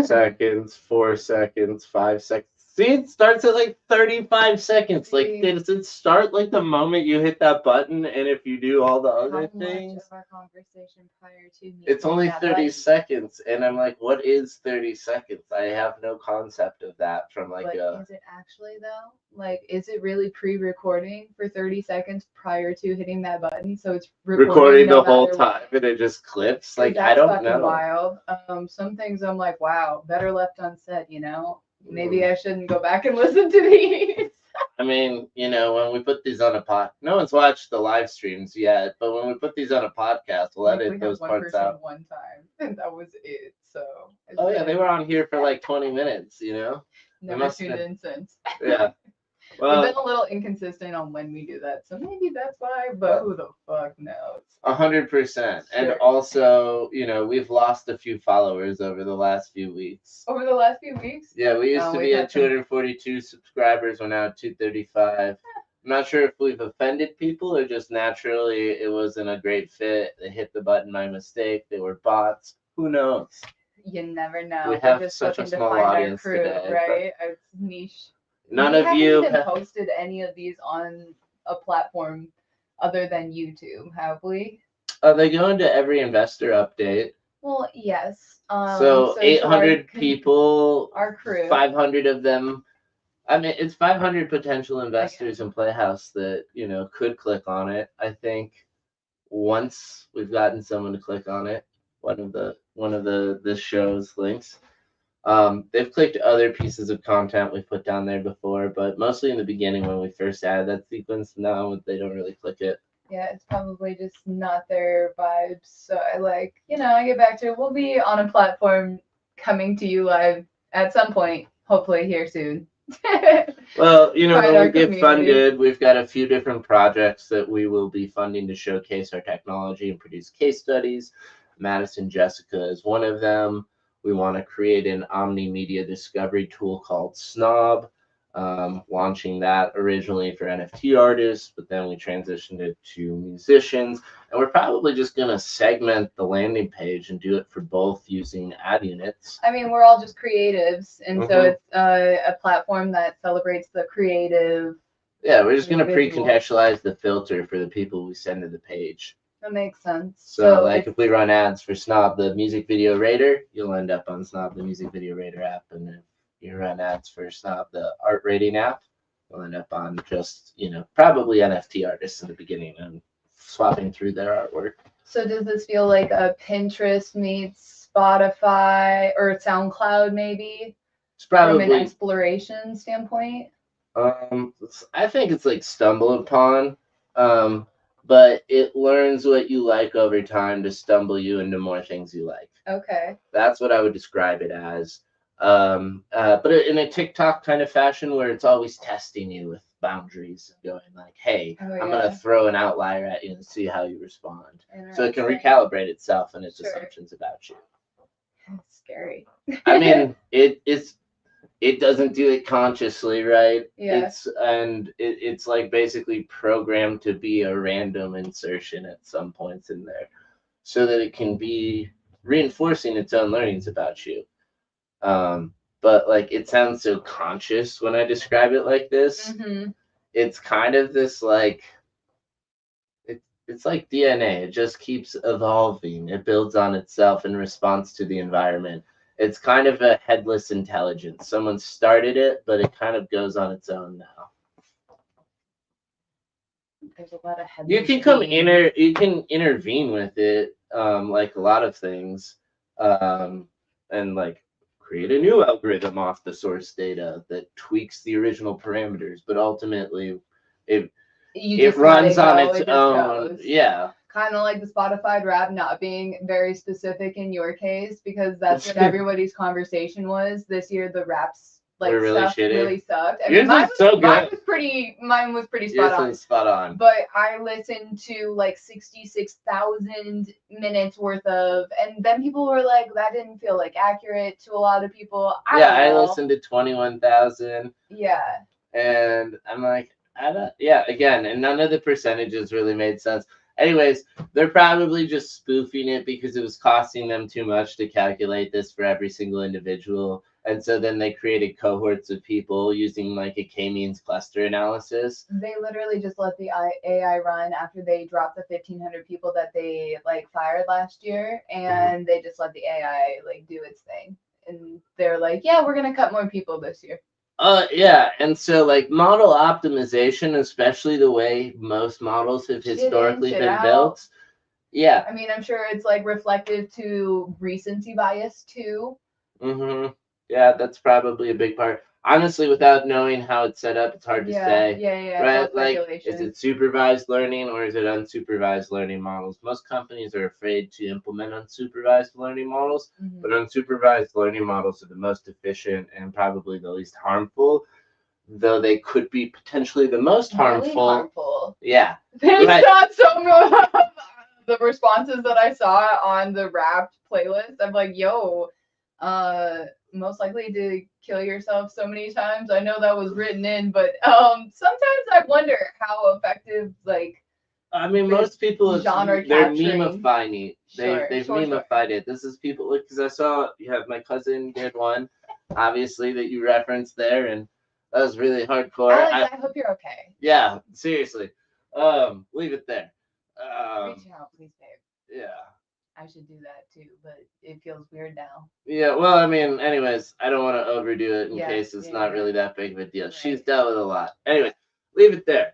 seconds, 4 seconds, 5 seconds. See, it starts at like 35 seconds. Like, See, does it start like the moment you hit that button? And if you do all the how other much of things, our conversation prior to me it's hitting only that 30 button? seconds. And I'm like, what is 30 seconds? I have no concept of that from like But a is it actually though? Like, is it really pre-recording for 30 seconds prior to hitting that button? So it's recording recording no the whole matter time what? and it just clips. Because Like, I that's don't fucking know. wild. Some things I'm like, wow, better left unsaid, you know? Maybe Mm. I shouldn't go back and listen to these. I mean, when we put these on a no one's watched the live streams yet, but when we put these on a podcast, we'll Like, edit we had those one parts person out. one time, and that was it. So it's Oh yeah, they been were on here for like 20 minutes. They never must have tuned been. in since. Yeah. We've been Well, a little inconsistent on when we do that, so maybe that's why, but who the fuck knows? 100%. And Sure. also, we've lost a few followers over the last few weeks. Over the last few weeks? Yeah, we used No, to we've be had at some. 242 subscribers. We're now at 235. I'm not sure if we've offended people or just naturally it wasn't a great fit. They hit the button by mistake. They were bots. Who knows? You never We know. We're have just such a looking to small find our audience crew, today, but right? Our niche. none We of haven't you. even posted any of these on a platform other than YouTube, have we? They go into every investor update. Well, yes. So So to 800 people, our crew, 500 of them. I mean, it's 500 potential investors again, in Playhouse that could click on it. I think once we've gotten someone to click on it, one of the this show's links. They've clicked other pieces of content we've put down there before, but mostly in the beginning when we first added that sequence. Now they don't really click it. yeah, it's probably just not their vibes. So I get back to it. We'll be on a platform coming to you live at some point, hopefully here soon. Well, Find when our we get community. funded, we've got a few different projects that we will be funding to showcase our technology and produce case studies. Madison Jessica is one of them. We want to create an omni media discovery tool called Snob, launching that originally for NFT artists, but then we transitioned it to musicians. And we're probably just going to segment the landing page and do it for both using ad units. I mean, we're all just creatives, and so Mhm. it's a platform that celebrates the creative. Yeah, we're just going to Visual. pre-contextualize the filter for the people we send to the page. That makes sense. So like if we run ads for Snob the Music Video Rater, you'll end up on Snob the Music Video Rater app. And if you run ads for Snob the Art Rating app, you'll end up on just, probably NFT artists in the beginning and swapping through their artwork. So does this feel like a Pinterest meets Spotify or SoundCloud maybe? It's From an probably exploration standpoint? I think it's like stumble upon. But it learns what you like over time to stumble you into more things you like. Okay. That's what I would describe it as. But in a TikTok kind of fashion where it's always testing you with boundaries, going like, "Hey, I'm gonna throw an outlier at you and see how you respond," so it can recalibrate itself and its assumptions about you. That's scary. I mean, it doesn't do it consciously, right? Yeah. It's like basically programmed to be a random insertion at some points in there, so that it can be reinforcing its own learnings about you. But like it sounds so conscious when I describe it like this. Mm-hmm. It's kind of this like it's like DNA. It just keeps evolving. It builds on itself in response to the environment. It's kind of a headless intelligence. Someone started it, but it kind of goes on its own now. There's a lot of headless. You can intervene with it, like a lot of things, and like create a new algorithm off the source data that tweaks the original parameters, but ultimately it runs on its own. Yeah. Kind of like the Spotify rap not being very specific in your case, because that's what everybody's conversation was this year. The raps really stuff shitty. really sucked. I mean, mine was pretty spot on. But I listened to like 66,000 minutes worth of, and then people were like, that didn't feel like accurate to a lot of people. I listened to 21,000. Yeah. And I'm like, again, and none of the percentages really made sense. Anyways, they're probably just spoofing it because it was costing them too much to calculate this for every single individual. And so then they created cohorts of people using like a k-means cluster analysis. They literally just let the AI run after they dropped the 1,500 people that they like fired last year, and they just let the AI like do its thing. And they're like, yeah, we're gonna cut more people this year. Yeah, and so like model optimization, especially the way most models have historically been built. Yeah. I mean, I'm sure it's like reflective to recency bias too. Yeah, that's probably a big part. Honestly, without knowing how it's set up, it's hard to say. Yeah. Right? Like, is it supervised learning or is it unsupervised learning models? Most companies are afraid to implement unsupervised learning models, but unsupervised learning models are the most efficient and probably the least harmful, though they could be potentially the most harmful. Really harmful. Yeah. There's not so much the responses that I saw on the Wrapped playlist. I'm like, yo, most likely to kill yourself so many times. I know that was written in, but sometimes I wonder how effective, like, I mean, most people they're memifying it. They've memified it. This is people because I saw you have my cousin did one, obviously that you referenced there, and that was really hardcore. Alex, I hope you're okay. Yeah, seriously. Leave it there. Reach out, please, babe. Yeah. I should do that too, but it feels weird now. Yeah, well, I mean, anyways, I don't want to overdo it in case it's not really that big of a deal. Right. She's dealt with a lot. Anyway, leave it there.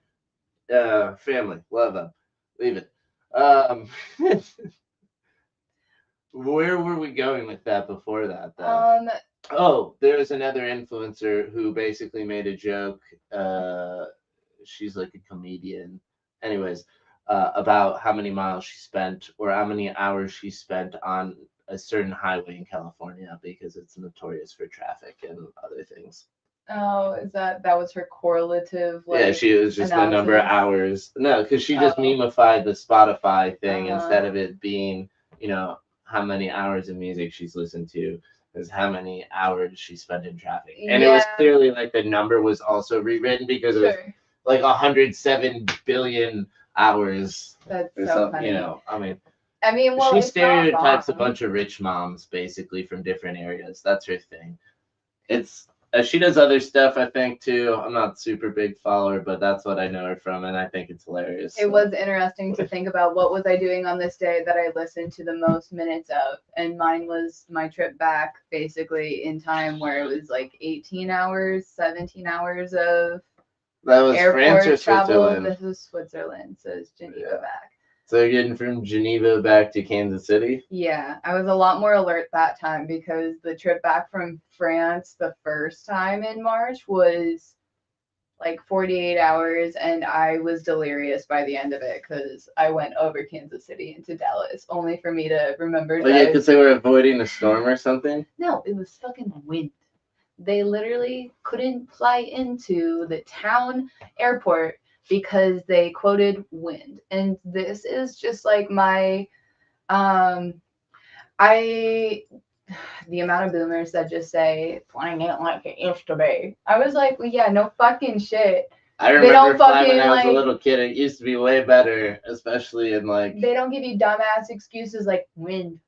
Family, love them. Leave it. Where were we going with that before that, though? Oh, there's another influencer who basically made a joke. She's like a comedian. Anyways, about how many miles she spent or how many hours she spent on a certain highway in California because it's notorious for traffic and other things. Oh, is that was her correlative? Like, yeah, she was just the number of hours. No, because she just memified the Spotify thing instead of it being, how many hours of music she's listened to. Is how many hours she spent in traffic. And it was clearly like the number was also rewritten because it was like 107 billion hours. That's so funny. I mean, well, she stereotypes a bunch of rich moms basically from different areas. That's her thing. It's she does other stuff, I think, too. I'm not super big follower, but that's what I know her from, and I think it's hilarious. It was interesting to think about what was I doing on this day that I listened to the most minutes of, and mine was my trip back, basically in time where it was like 18 hours, 17 hours of that was France or travel. Switzerland? This was Switzerland, so it's Geneva back. So you're getting from Geneva back to Kansas City? Yeah, I was a lot more alert that time because the trip back from France the first time in March was like 48 hours, and I was delirious by the end of it because I went over Kansas City into Dallas, only for me to remember. Oh, yeah, because they were avoiding a storm or something? No, it was fucking wind. They literally couldn't fly into the town airport because they quoted wind. And this is just like my the amount of boomers that just say flying ain't like it used to be. I was like, well, yeah, no fucking shit. I remember flying when I was a little kid. It used to be way better, especially in like. They don't give you dumbass excuses like wind.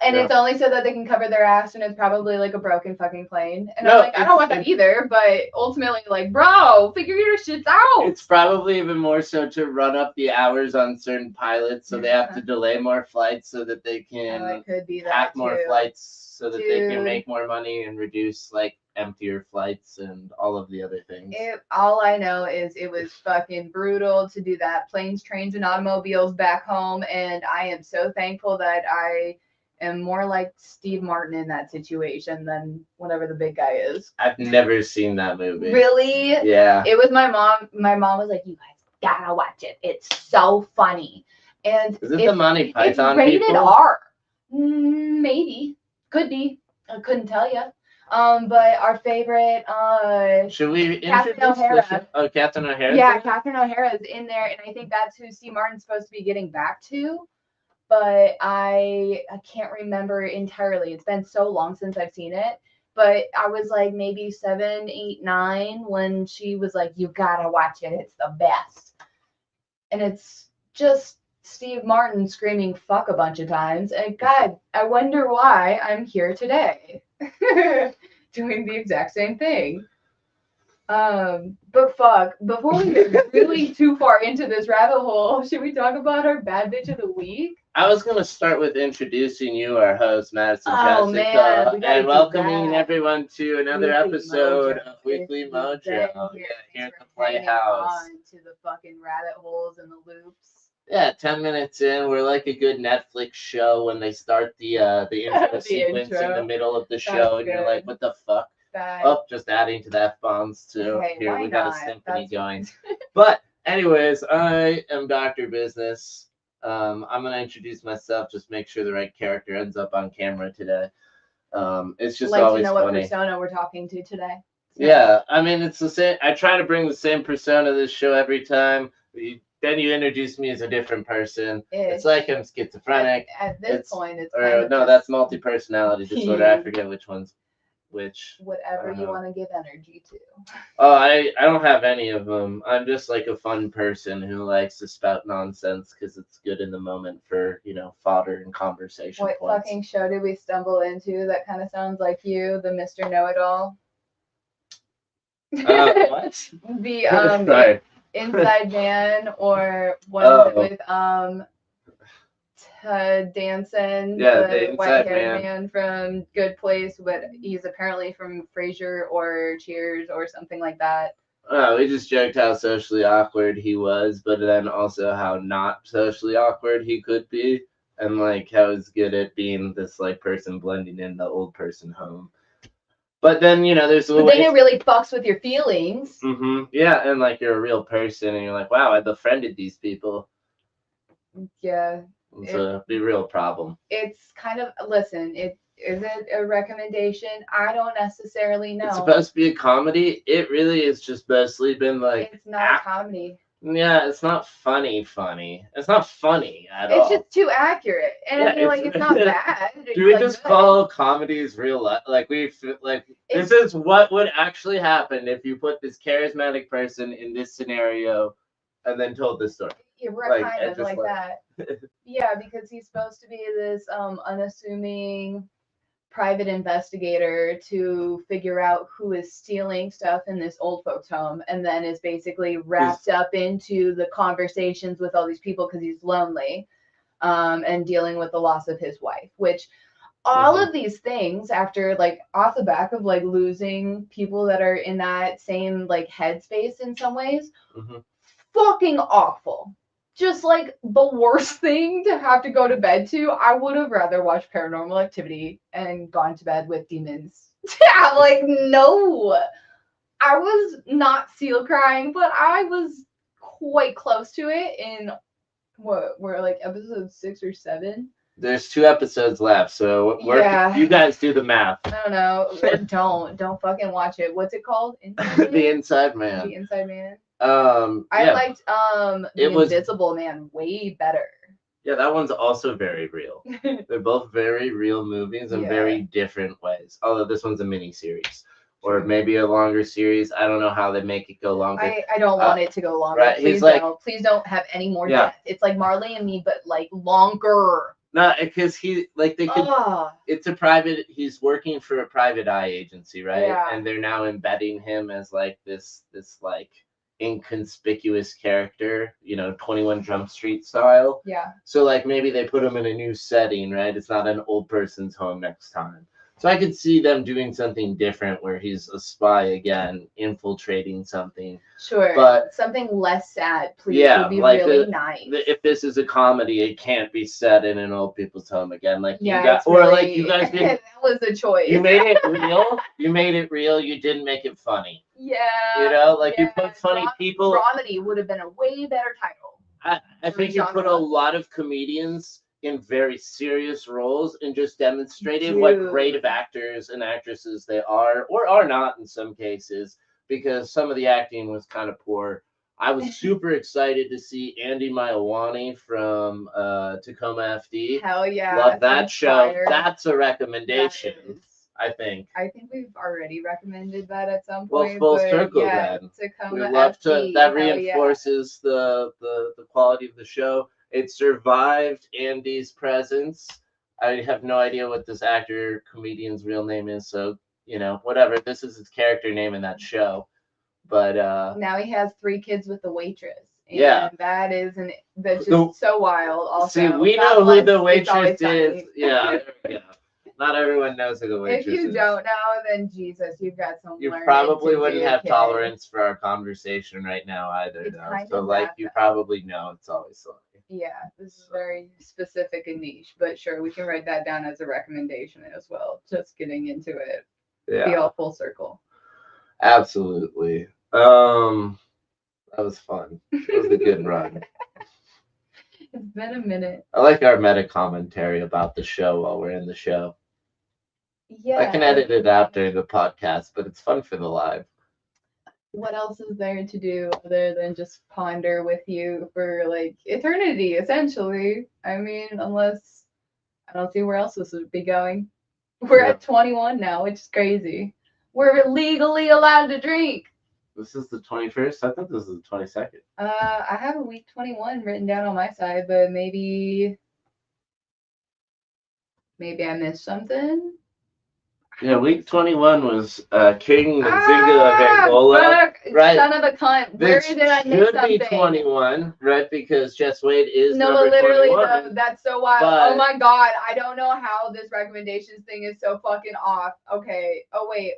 And it's only so that they can cover their ass, and it's probably like a broken fucking plane. And I'm like, I don't want that either. But ultimately, like, bro, figure your shit out. It's probably even more so to run up the hours on certain pilots, so they have to delay more flights so that they can pack more flights, so that they can make more money and reduce like emptier flights and all of the other things. All I know is it was fucking brutal to do that. Planes, trains, and automobiles back home, and I am so thankful that I am more like Steve Martin in that situation than whatever the big guy is. I've never seen that movie. Really? Yeah. It was my mom. My mom was like, "You guys gotta watch it. It's so funny." And is it the Monty Python? It's rated R. Maybe. Could be. I couldn't tell you. But our favorite, should we Catherine O'Hara? Oh, Catherine O'Hara. Yeah, Catherine O'Hara is in there, and I think that's who Steve Martin's supposed to be getting back to. But I can't remember entirely. It's been so long since I've seen it. But I was like maybe 7, 8, 9 when she was like, "You gotta watch it. It's the best." And it's just Steve Martin screaming fuck a bunch of times. And God, I wonder why I'm here today doing the exact same thing. But fuck, before we get really too far into this rabbit hole, should we talk about our bad bitch of the week? I was going to start with introducing you, our host, Madison Oh, Jessica, man, and welcoming everyone to another episode of Weekly Mojo. Here Here at the Playhouse. To the fucking rabbit holes and the loops. Yeah, 10 minutes in, we're like a good Netflix show when they start the intro sequence in the middle of the show, and you're like, what the fuck? Oh, just adding to that F-bombs too. Hey, here we got a symphony going. But But anyways, I am Dr. Business. I'm gonna introduce myself. Just make sure the right character ends up on camera today. It's just always to know funny. What persona we're talking to today. Yeah, I mean it's the same. I try to bring the same persona to this show every time. Then you introduce me as a different person. It's like I'm schizophrenic. At this point, it's that's multi-personality disorder. I forget which one's which. Whatever you want to give energy to. Oh, I don't have any of them. I'm just like a fun person who likes to spout nonsense because it's good in the moment for, fodder and conversation What points. Fucking show did we stumble into that kind of sounds like you, the Mr. Know-It-All? What? The Inside Man, or what is it with Ted Danson, the white-haired man from Good Place, but he's apparently from Frasier or Cheers or something like that. Oh, we just joked how socially awkward he was, but then also how not socially awkward he could be, and like how he's good at being this like person blending in the old person home. But then, there's a way. Then it really fucks with your feelings. Mm-hmm. Yeah, and like you're a real person, and you're like, wow, I befriended these people. Yeah. It's a real problem. It's kind of, listen, is it a recommendation? I don't necessarily know. It's supposed to be a comedy. It really has just mostly been like... It's not a comedy. Yeah, it's not funny. It's not funny at all. It's just too accurate. And I feel like it's not bad. Do we just call comedies real life? This is what would actually happen if you put this charismatic person in this scenario and then told this story. Yeah, we're kind of like that. Yeah, because he's supposed to be this unassuming private investigator to figure out who is stealing stuff in this old folks home, and then is basically wrapped up into the conversations with all these people because he's lonely, and dealing with the loss of his wife, which all of these things after like off the back of like losing people that are in that same like headspace in some ways, fucking awful. Just like the worst thing to have to go to bed to. I would have rather watched Paranormal Activity and gone to bed with demons. Yeah, like, no. I was not seal crying, but I was quite close to it in we're like episode 6 or 7. There's 2 episodes left, so you guys do the math. I don't know. Don't fucking watch it. What's it called? The Inside Man. The Inside Man. I liked The Invisible Man way better. Yeah, that one's also very real. They're both very real movies in very different ways. Although this one's a mini series, or maybe a longer series. I don't know how they make it go longer. I don't want it to go longer. Right? Please don't have any more death. It's like Marley and Me, but like longer. No, because it's a private. He's working for a private eye agency, right? Yeah. And they're now embedding him as like this like inconspicuous character, 21 Jump Street style. Yeah. So like maybe they put him in a new setting, right? It's not an old person's home next time. So I could see them doing something different where he's a spy again, infiltrating something. Sure. But something less sad, please. Would be like really nice. If this is a comedy, it can't be set in an old people's home again. Like you guys did. That was a choice. You made it real. You didn't make it funny. Yeah. You put funny people. Dramedy would have been a way better title. I think you put a lot of comedians in very serious roles and just demonstrated what great of actors and actresses they are, or are not in some cases, because some of the acting was kind of poor. I was super excited to see Andy Maiwani from Tacoma FD. Hell yeah. Love that show. That's a recommendation, I think. I think we've already recommended that at some point. Well, full circle then. Tacoma we love FD. That reinforces the quality of the show. It survived Andy's presence. I have no idea what this actor comedian's real name is, so whatever. This is his character name in that show. But now he has 3 kids with the waitress. And yeah, that's just so wild. Also, see, we know who the waitress is. Yeah, yeah. Not everyone knows who the waitress is. If you don't know, then Jesus, you've got some. You probably wouldn't have tolerance for our conversation right now either, though. So, like, you probably know it's always Sunny. Yeah, this is very specific and niche, but sure, we can write that down as a recommendation as well. Just getting into it. Yeah. Be all full circle. Absolutely. That was fun. It was a good run. It's been a minute. I like our meta commentary about the show while we're in the show. Yeah. I can edit it out during the podcast, but it's fun for the live. What else is there to do other than just ponder with you for like eternity, essentially? I mean, unless I don't see where else this would be going. We're at 21 now, which is crazy. We're legally allowed to drink. This is the 21st? I thought this was the 22nd. I have a week 21 written down on my side, but maybe I missed something. Yeah, week 21 was King Nzinga of Angola. Right. Son of a cunt. Where did I miss something? Should be 21, right? Because Jess Wade is no, number literally, 21. No, that's so wild. Oh my God. I don't know how this recommendations thing is so fucking off. Okay. Oh, wait.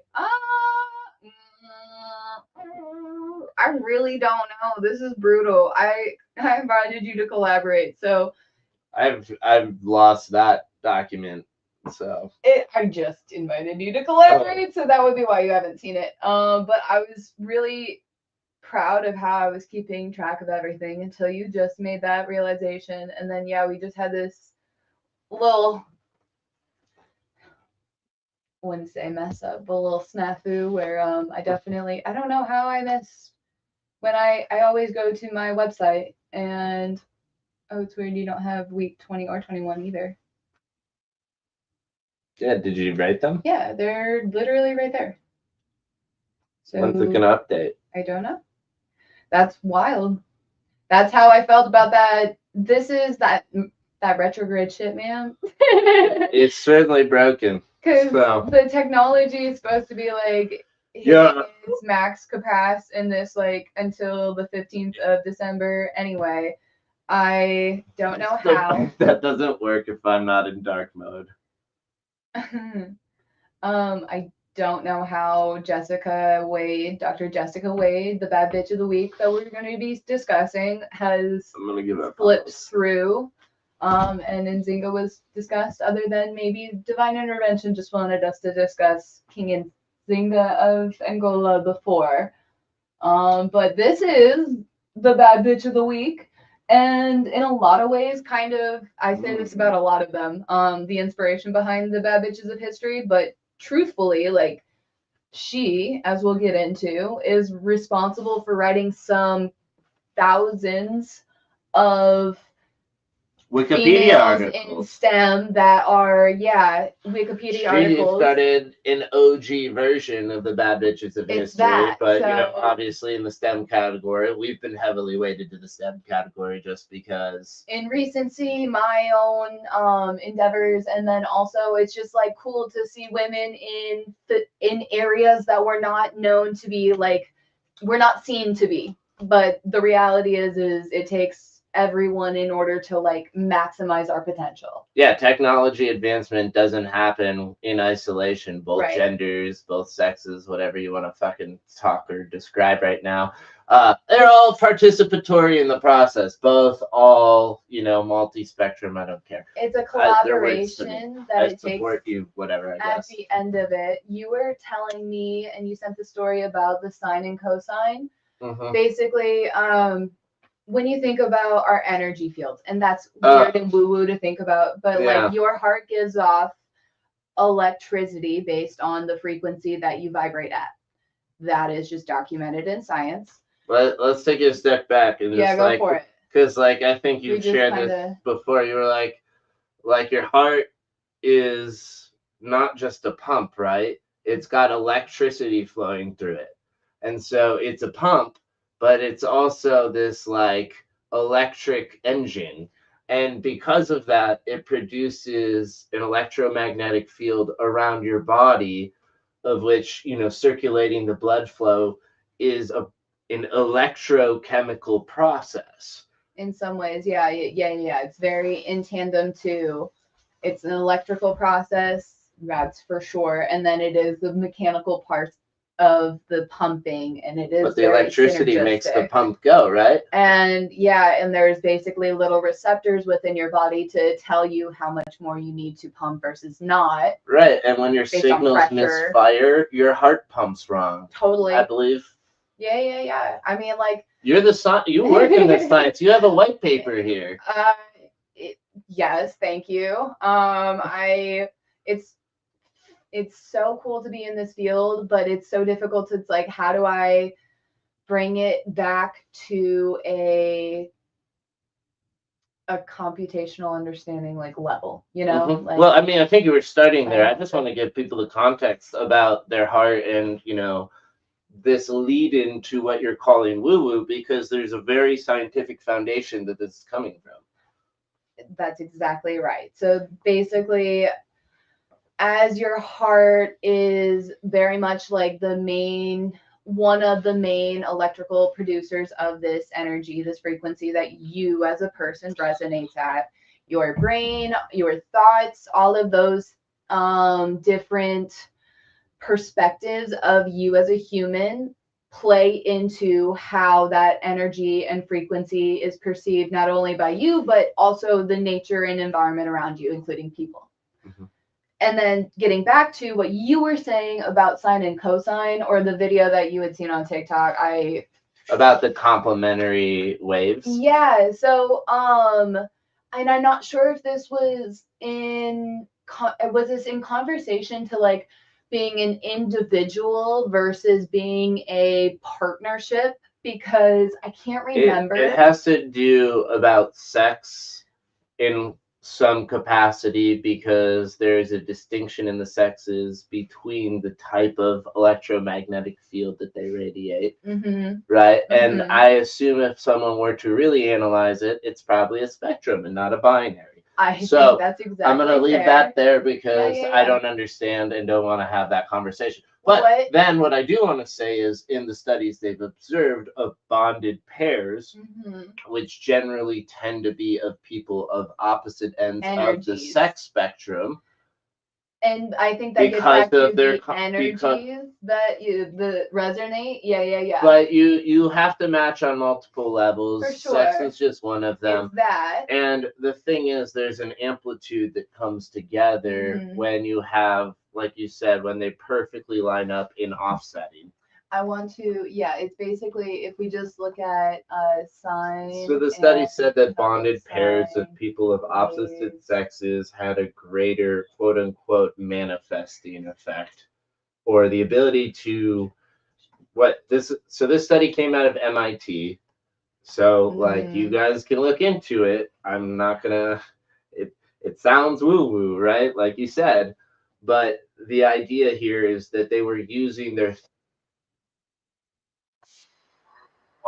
I really don't know. This is brutal. I invited you to collaborate, so I've lost that document. So I just invited you to collaborate, so that would be why you haven't seen it. But I was really proud of how I was keeping track of everything until you just made that realization, and then we just had this little, I wouldn't say mess up, but a little snafu where I don't know how I miss when I always go to my website and it's weird you don't have week 20 or 21 either. Yeah, did you write them? Yeah, they're literally right there. So when's it gonna update? I don't know. That's wild. That's how I felt about that. This is that retrograde shit, man. It's certainly broken. Because the technology is supposed to be like hitting its max capacity in this like until the 15th of December. Anyway, I don't know how. That doesn't work if I'm not in dark mode. I don't know how Dr. Jessica Wade, the bad bitch of the week that we're going to be discussing, has flipped through. And Nzinga was discussed, other than maybe Divine Intervention just wanted us to discuss King Nzinga of Angola before. But this is the bad bitch of the week. And in a lot of ways, kind of, I say this about a lot of them, the inspiration behind the bad bitches of history, but truthfully, like, she, as we'll get into, is responsible for writing some thousands of Wikipedia articles in STEM that are Wikipedia articles. She started an OG version of the bad bitches of history, but obviously in the STEM category, we've been heavily weighted to the STEM category just because in recency, my own endeavors, and then also it's just like cool to see women in areas that we're not known to be, like, we're not seen to be, but the reality is it takes everyone in order to like maximize our potential. Yeah, technology advancement doesn't happen in isolation. Both genders, both sexes, whatever you want to fucking talk or describe right now, they're all participatory in the process. Both, all, multi-spectrum. I don't care. It's a collaboration that it support takes. You, whatever. I guess. At the end of it, you were telling me, and you sent the story about the sine and cosine. Mm-hmm. Basically, when you think about our energy fields, and that's weird and woo-woo to think about, but like your heart gives off electricity based on the frequency that you vibrate at. That is just documented in science. Let's take it a step back and just go for it. Because I think you shared this before. You were like your heart is not just a pump, right? It's got electricity flowing through it, and so it's a pump. But it's also this like electric engine. And because of that, it produces an electromagnetic field around your body, of which, circulating the blood flow is an electrochemical process. In some ways, yeah. It's very in tandem to, it's an electrical process, that's for sure. And then it is the mechanical parts of the pumping, and it is. But the electricity makes the pump go, right? And yeah, and there's basically little receptors within your body to tell you how much more you need to pump versus not. Right, and when your signals misfire, your heart pumps wrong. Totally. I believe. Yeah. I mean, like, you work in the science. You have a white paper here. Yes, thank you. It's so cool to be in this field, but it's so difficult. It's like, how do I bring it back to a computational understanding, like, level, Mm-hmm. Like, well, I mean, I think you were studying there. I just want to give people the context about their heart and, this lead into what you're calling woo-woo, because there's a very scientific foundation that this is coming from. That's exactly right. So basically, as your heart is very much like one of the main electrical producers of this energy, this frequency that you as a person resonates at, your brain, your thoughts, all of those different perspectives of you as a human play into how that energy and frequency is perceived, not only by you, but also the nature and environment around you, including people. Mm-hmm. And then getting back to what you were saying about sine and cosine, or the video that you had seen on TikTok, about the complementary waves. Yeah. So, and I'm not sure if this was in conversation to, like, being an individual versus being a partnership, because I can't remember. It has to do about sex in some capacity, because there's a distinction in the sexes between the type of electromagnetic field that they radiate. Mm-hmm. Right? Mm-hmm. And I assume if someone were to really analyze it, it's probably a spectrum and not a binary. I think that's exactly I'm going to leave that there, because I don't understand and don't want to have that conversation. But then what I do want to say is, in the studies they've observed of bonded pairs, mm-hmm. which generally tend to be of people of opposite ends of the sex spectrum. And I think that gets back to the energies that resonate. Yeah. But you have to match on multiple levels. For sure. Sex is just one of them. It's that. And the thing is, there's an amplitude that comes together, mm-hmm. when you have, like you said, when they perfectly line up in offsetting. It's basically, if we just look at sine. So the study said that bonded pairs of people of opposite sexes had a greater, quote unquote, manifesting effect, or the ability to this study came out of MIT. So, like, you guys can look into it. I'm not gonna, it sounds woo-woo, right? Like you said, but the idea here is that they were using their.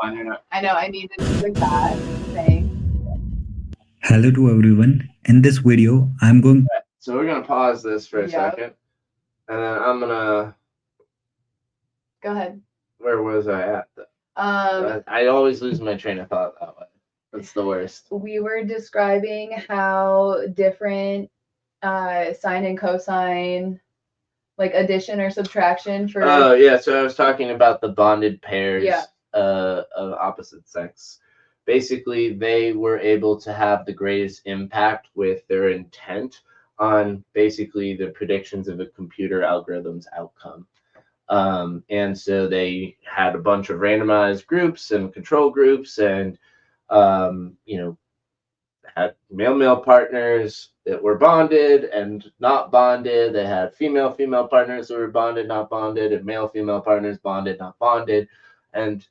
I know, I needed to click that thing. Hello to everyone. In this video, I'm going. So we're gonna pause this for a second, and then I'm gonna. Go ahead. Where was I at? I always lose my train of thought that way. That's the worst. We were describing how different sine and cosine, like addition or subtraction for. Oh yeah, so I was talking about the bonded pairs. Yeah. Of opposite sex. Basically, they were able to have the greatest impact with their intent on basically the predictions of a computer algorithm's outcome. And so they had a bunch of randomized groups and control groups, and had male partners that were bonded and not bonded. They had female partners that were bonded, not bonded, and male partners bonded, not bonded, and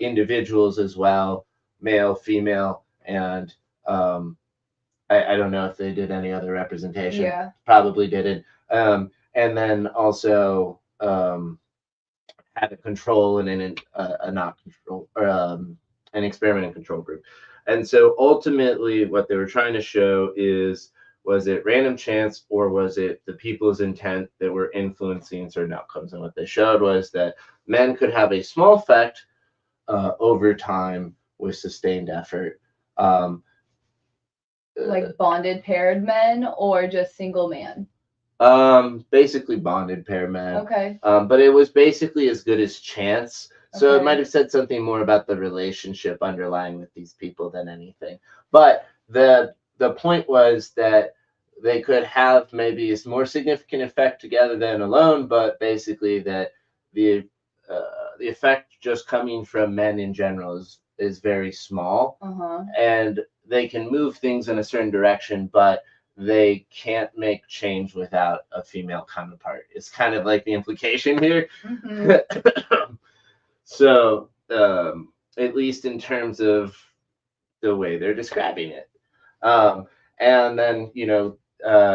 individuals as well, male, female, and I don't know if they did any other representation. Yeah. Probably didn't. And then also had a control and a not control, or an experiment and control group. And so ultimately what they were trying to show is, was it random chance or was it the people's intent that were influencing certain outcomes? And what they showed was that men could have a small effect over time with sustained effort. Like bonded paired men or just single man? Basically bonded pair men. Okay. But it was basically as good as chance. So Okay. it might have said something more about the relationship underlying with these people than anything. But the point was that they could have maybe a more significant effect together than alone, but basically that the effect just coming from men in general is very small, and they can move things in a certain direction, but they can't make change without a female counterpart. It's kind of like the implication here. So, at least in terms of the way they're describing it. And then,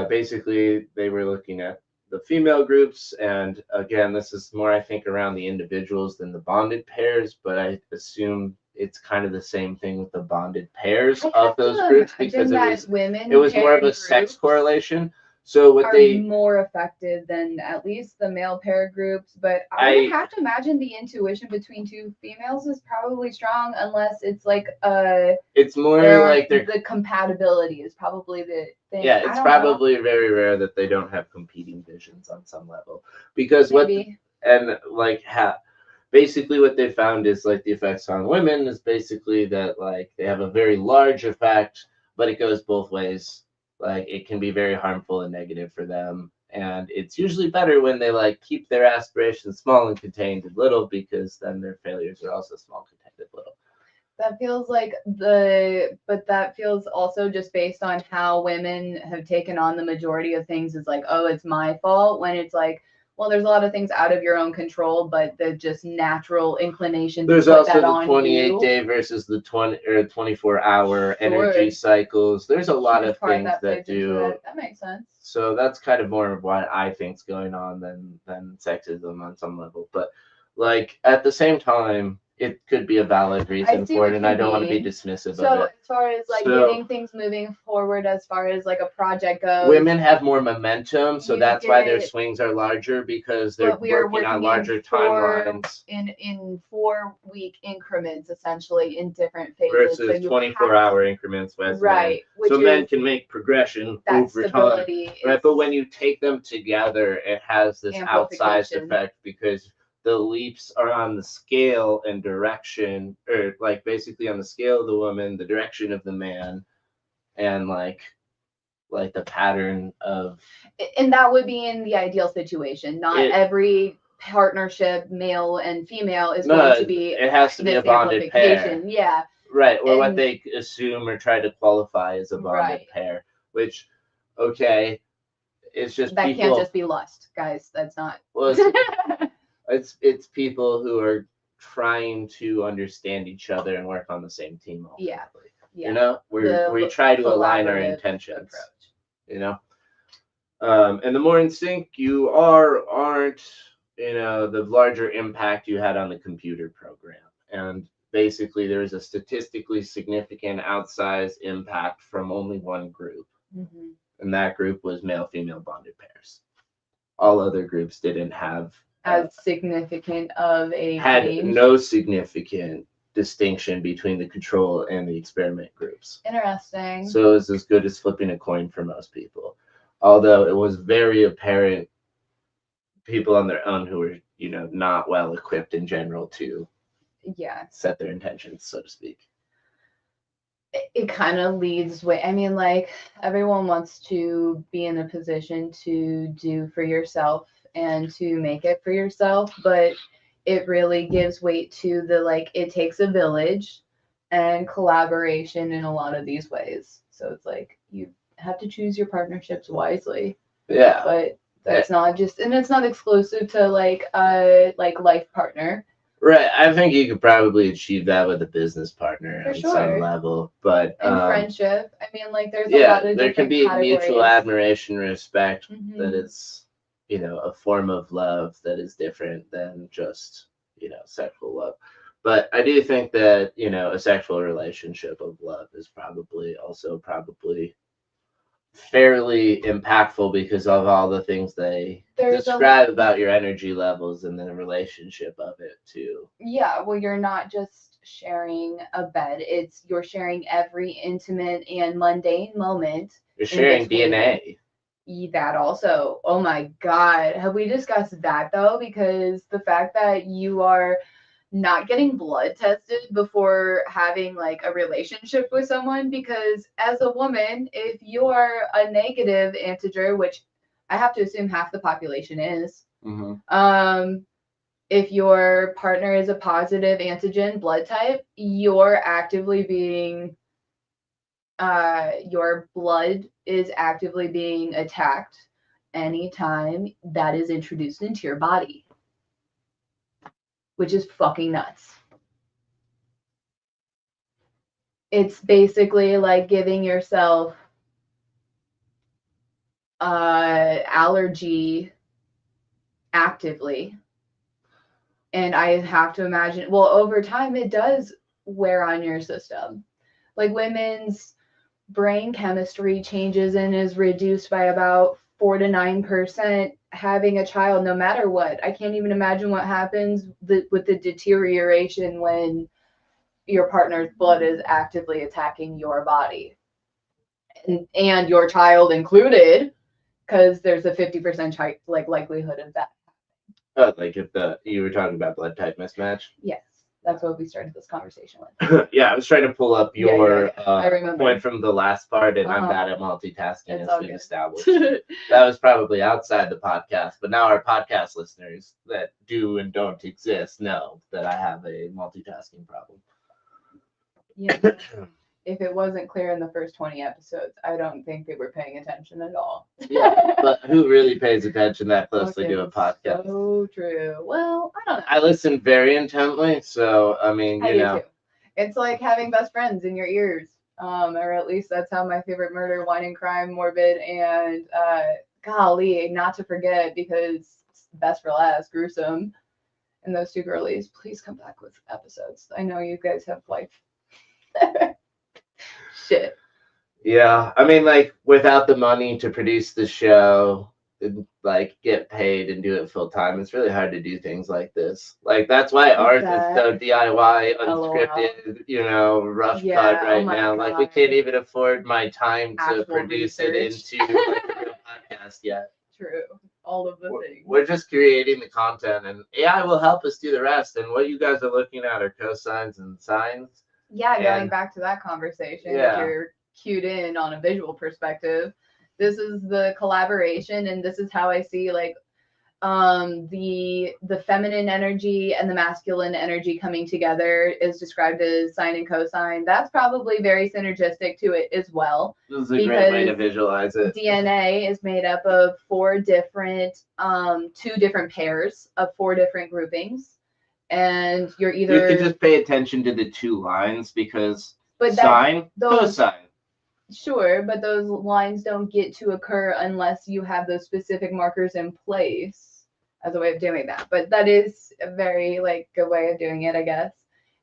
basically they were looking at the female groups. And again, this is more, I think, around the individuals than the bonded pairs, but I assume it's kind of the same thing with the bonded pairs of those groups, because it was more of a sex correlation. So what they more affected than at least the male pair groups, but I would have to imagine the intuition between two females is probably strong, unless it's like it's more like the compatibility is probably the thing. Yeah, it's probably very rare that they don't have competing visions on some level, because basically what they found is like the effects on women is basically that like they have a very large effect, but it goes both ways. Like it can be very harmful and negative for them, and it's usually better when they like keep their aspirations small and contained and little, because then their failures are also small, contained and little. That feels like but that feels also just based on how women have taken on the majority of things. Is like, oh, it's my fault, when it's like, well, there's a lot of things out of your own control, but the just natural inclination. There's also the 28-day versus the 24-hour energy cycles. There's a lot of things that do. That makes sense. So that's kind of more of what I think's going on than sexism on some level. But like at the same time, it could be a valid reason for it, and I don't want to be dismissive of it. So as far as like getting things moving forward, as far as like a project goes, women have more momentum, so that's why their swings are larger, because they're working on larger timelines. In 4-week increments, essentially, in different phases. Versus 24-hour increments, right? So men can make progression over time, right? But when you take them together, it has this outsized effect, because the leaps are on the scale and direction, or like basically on the scale of the woman, the direction of the man, and like the pattern of. And that would be in the ideal situation. Not every partnership, male and female, is going to be. It has to be a bonded pair. Yeah. Right, or what they assume or try to qualify as a bonded pair, which, okay, it's just that can't just be lust, guys. That's not. Well, it's people who are trying to understand each other and work on the same team ultimately. Yeah. We try to align our intentions approach. And the more in sync you aren't, the larger impact you had on the computer program. And basically there is a statistically significant outsized impact from only one group. And that group was male-female bonded pairs. All other groups didn't have as significant of a had change. No significant distinction between the control and the experiment groups. Interesting. So it was as good as flipping a coin for most people, although it was very apparent people on their own who were not well equipped in general to set their intentions, so to speak. It kind of leads way. I mean, like, everyone wants to be in a position to do for yourself and to make it for yourself, but it really gives weight to the, like, it takes a village and collaboration in a lot of these ways. So it's like you have to choose your partnerships wisely. Yeah. But that's not just, and it's not exclusive to like a life partner. Right. I think you could probably achieve that with a business partner on some level, but friendship. I mean, like, there's a lot of there can be categories. Mutual admiration, respect. That is, a form of love that is different than just sexual love. But I do think that, a sexual relationship of love is probably fairly impactful because of all the things they describe about your energy levels and the relationship of it too. Yeah, well, you're not just sharing a bed, you're sharing every intimate and mundane moment. You're sharing DNA. That also. Oh my God. Have we discussed that though? Because the fact that you are not getting blood tested before having like a relationship with someone, because as a woman, if you are a negative antigen, which I have to assume half the population is, if your partner is a positive antigen blood type, you're actively being your blood is actively being attacked anytime that is introduced into your body, which is fucking nuts. It's basically like giving yourself allergy actively. And I have to imagine, well, over time, it does wear on your system. Like women's brain chemistry changes and is reduced by about 4 to 9% having a child, no matter what. I can't even imagine what happens with the deterioration when your partner's blood is actively attacking your body and your child included, because there's a 50% likelihood of that. Oh, like if you were talking about blood type mismatch? Yes, that's what we started this conversation with. Yeah, I was trying to pull up your point from the last part, and I'm bad at multitasking, as we've established. That was probably outside the podcast, but now our podcast listeners that do and don't exist know that I have a multitasking problem. Yeah. If it wasn't clear in the first 20 episodes, I don't think they were paying attention at all. Yeah, but who really pays attention that closely to a podcast? So true. Well, I don't know. I listen very intently, so I mean, I do too. It's like having best friends in your ears, or at least that's how my favorite murder, wine and crime, morbid, and golly, not to forget, because best for last, gruesome, and those two girlies. Please come back with episodes. I know you guys have life. Shit. Yeah, I mean, like, without the money to produce the show, and, like, get paid and do it full time, it's really hard to do things like this. Like, that's why ours is so DIY, unscripted, rough cut right now. Like, we can't even afford my time to produce it into like, a real podcast yet. True. All of the things. We're just creating the content, and AI will help us do the rest. And what you guys are looking at are cosines and sines. Yeah, going back to that conversation, if you're cued in on a visual perspective, this is the collaboration, and this is how I see like the feminine energy and the masculine energy coming together is described as sine and cosine. That's probably very synergistic to it as well. This is a great way to visualize it. DNA is made up of two different pairs of 4 different groupings. And you can just pay attention to the 2 lines because sine, cosine. Sure, but those lines don't get to occur unless you have those specific markers in place as a way of doing that. But that is a very good way of doing it, I guess.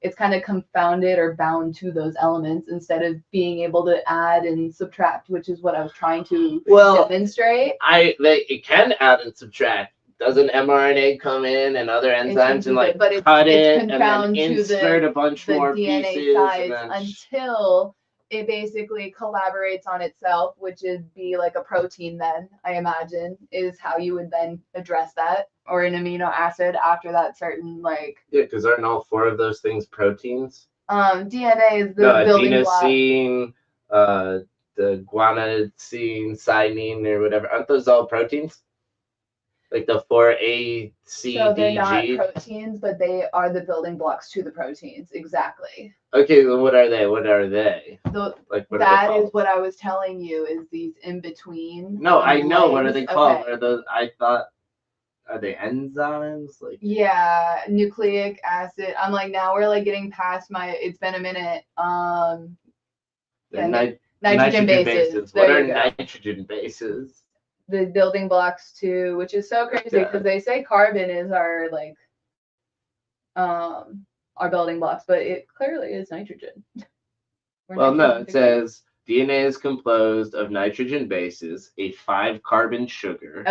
It's kind of confounded or bound to those elements instead of being able to add and subtract, which is what I was trying to demonstrate. It can add and subtract. Doesn't mRNA come in and other enzymes and cut it and then insert a bunch more DNA pieces size until it basically collaborates on itself, which would be like a protein then, I imagine, is how you would then address that, or an amino acid after that certain Yeah, because aren't all 4 of those things proteins? DNA is the building block. Adenosine, the guanosine, cyanine, or whatever. Aren't those all proteins? Like the 4A, C, so D, they're not G? proteins, but they are the building blocks to the proteins. Exactly. Okay, well, what are they? That is what I was telling you, is these in between. No, I know. What are they called? Okay. What are those? I thought, are they enzymes? Yeah, nucleic acid. I'm now we're getting past it's been a minute. Nitrogen bases. What are nitrogen bases? The building blocks too, which is so crazy because they say carbon is our our building blocks, but it clearly is nitrogen. Well, no, it says DNA is composed of nitrogen bases, a 5-carbon sugar,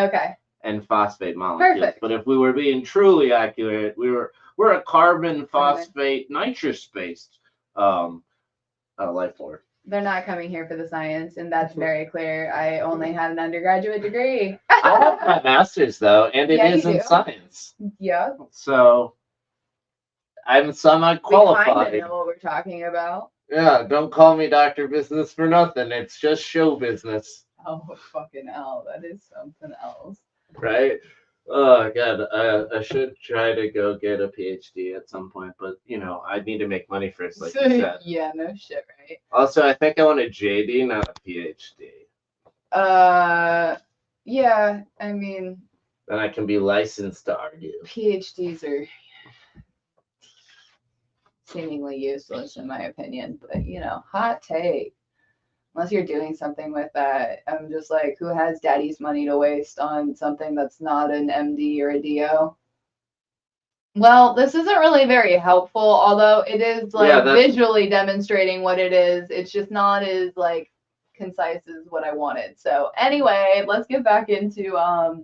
and phosphate molecules. Perfect. But if we were being truly accurate, we're a carbon phosphate nitrous based life form. They're not coming here for the science, and that's very clear. I only had an undergraduate degree. I have my master's though, and it is in science. Yeah. So I'm somewhat qualified. We kind of know what we're talking about. Yeah, don't call me Dr. Business for nothing. It's just show business. Oh, fucking hell. That is something else. Right? Oh, God. I should try to go get a PhD at some point, but, I need to make money first, like you said. Yeah, no shit, right? Also, I think I want a JD, not a PhD. Yeah, I mean... Then I can be licensed to argue. PhDs are... seemingly useless in my opinion, but hot take. Unless you're doing something with that, I'm just like, who has daddy's money to waste on something that's not an MD or a DO? Well, this isn't really very helpful, although it is visually demonstrating what it is. It's just not as concise as what I wanted. So anyway, let's get back into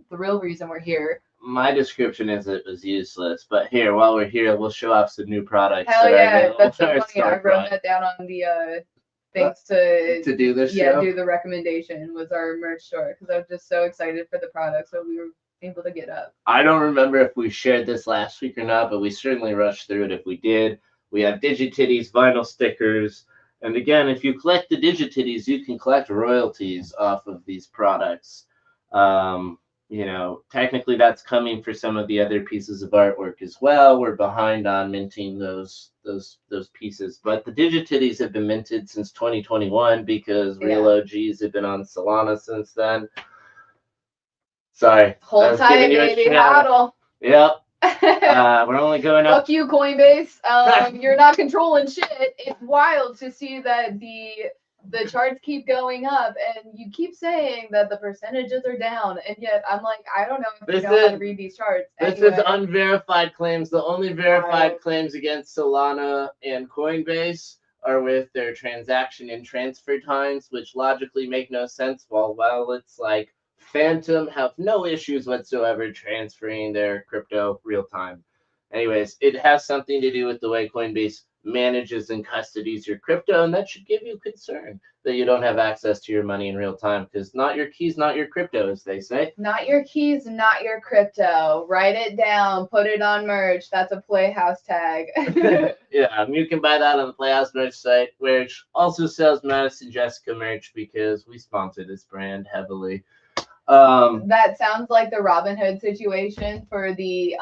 the real reason we're here. My description is it was useless, but here, while we're here, we'll show off some new products. Hell yeah, that's so funny. I wrote that down on the things to do this show? Yeah, do the recommendation was our merch store, because I was just so excited for the product, so we were able to get up. I don't remember if we shared this last week or not, but we certainly rushed through it if we did. We have Digititties, vinyl stickers, and again, if you collect the Digititties, you can collect royalties off of these products. Technically that's coming for some of the other pieces of artwork as well. We're behind on minting those pieces, but the Digititties have been minted since 2021 because real OGs have been on Solana since then. Sorry. Hold tight, baby. Hodl. Yep. We're only going up. Fuck you, Coinbase. You're not controlling shit. It's wild to see that the charts keep going up, and you keep saying that the percentages are down, and yet I'm like, I don't know if you know how to read these charts. This is unverified claims. The only verified claims against Solana and Coinbase are with their transaction and transfer times, which logically make no sense. While it's like Phantom have no issues whatsoever transferring their crypto real time. Anyways, it has something to do with the way Coinbase manages and custodies your crypto, and that should give you concern that you don't have access to your money in real time, because not your keys, not your crypto, as they say. Not your keys, not your crypto. Write it down, put it on merch. That's a Playhaus tag. Yeah, you can buy that on the Playhaus merch site, which also sells Madison Jessica merch because we sponsor this brand heavily. That sounds like the Robin Hood situation for the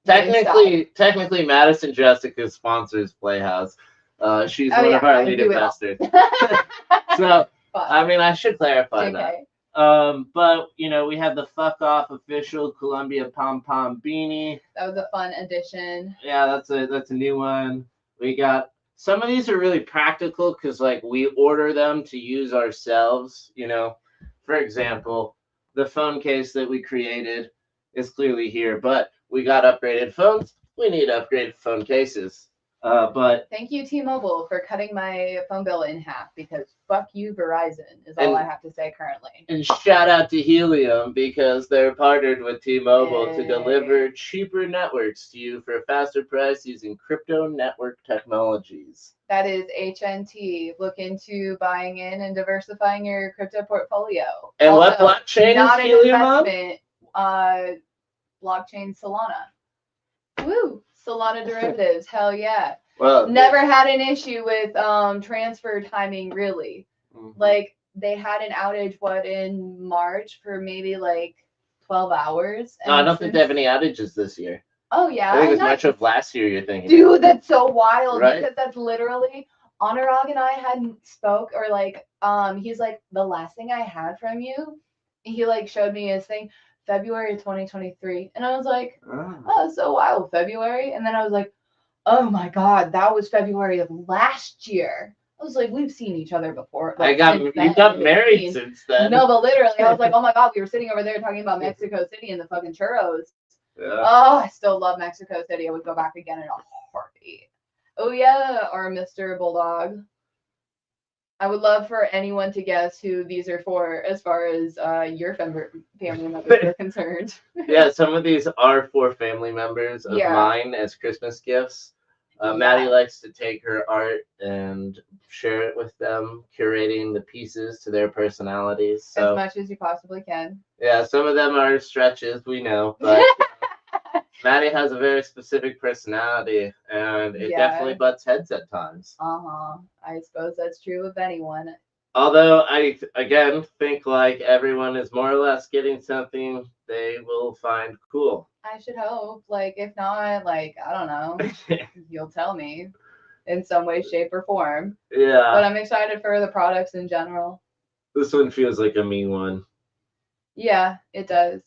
technically Madison Jessica sponsors Playhaus. She's one of our lead investors. So I mean, I should clarify that. But we have the Fuck Off official Columbia Pom Pom beanie. That was a fun addition. Yeah, that's a new one. We got some of these are really practical because we order them to use ourselves. For example, the phone case that we created is clearly here, but we got upgraded phones. We need upgraded phone cases. But thank you, T-Mobile, for cutting my phone bill in half, because fuck you, Verizon, is all I have to say currently. And shout out to Helium, because they're partnered with T-Mobile to deliver cheaper networks to you for a faster price using crypto network technologies. That is HNT. Look into buying in and diversifying your crypto portfolio. And also, what blockchain is Helium on? Blockchain Solana. Woo! Solana derivatives. Hell yeah. Well, never had an issue with transfer timing, really. Mm-hmm. They had an outage in March for maybe 12 hours. No, I don't think they have any outages this year. Oh yeah. I think it was March of last year you're thinking. Dude, that's so wild, right? Because that's literally Anurag and I hadn't spoke, or he's like, the last thing I had from you, he showed me his thing, February 2023, and I was like, oh, so wild, February. And then I was like, oh my god, that was February of last year. I was like, we've seen each other before. You got married since then. No, but literally, I was like, oh my god, we were sitting over there talking about Mexico City and the fucking churros. Yeah. Oh, I still love Mexico City. I would go back again in a heartbeat. Oh yeah, our Mr. Bulldog. I would love for anyone to guess who these are for as far as your family members are concerned. Yeah, some of these are for family members of mine as Christmas gifts. Maddie likes to take her art and share it with them, curating the pieces to their personalities. So, as much as you possibly can. Yeah, some of them are stretches, we know, but Maddie has a very specific personality, and it definitely butts heads at times. I suppose that's true of anyone. Although I, again, think like everyone is more or less getting something they will find cool. I should hope. Like, if not, like, I don't know. You'll tell me in some way, shape, or form. Yeah. But I'm excited for the products in general. This one feels like a me one. Yeah, it does.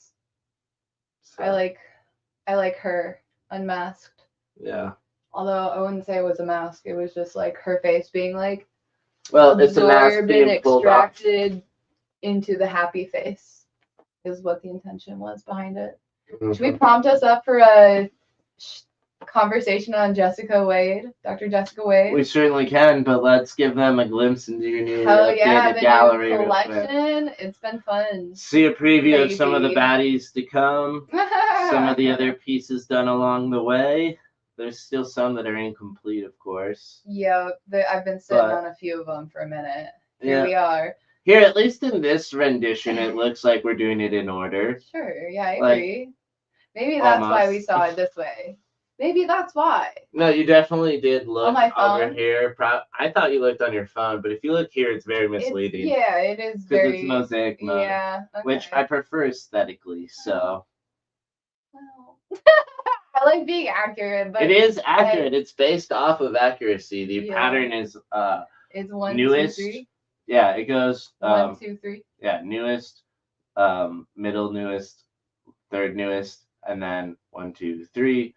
So. I like her unmasked. Yeah. Although I wouldn't say it was a mask. It was just like her face being like, well, it's a mask being pulled extracted into the happy face is what the intention was behind it. Mm-hmm. Should we prompt us up for a conversation on Jessica Wade, Dr. Jessica Wade? We certainly can, but let's give them a glimpse into your new gallery collection. It's been fun. See a preview of some of the baddies to come. Some of the other pieces done along the way. There's still some that are incomplete, of course. Yeah, I've been sitting on a few of them for a minute. Here we are. Here, at least in this rendition, it looks like we're doing it in order. Sure, yeah, I agree. Maybe that's why we saw it this way. Maybe that's why. No, you definitely did look over here. I thought you looked on your phone, but if you look here, it's very misleading. It is very... Because it's mosaic mode. Yeah, okay. Which I prefer aesthetically, so... Well... I like being accurate, but... It is accurate. It's based off of accuracy. The pattern is it's 1, newest. 2, 3. Yeah, it goes... 1, 2, 3. Yeah, newest, middle newest, third newest, and then 1, 2, 3...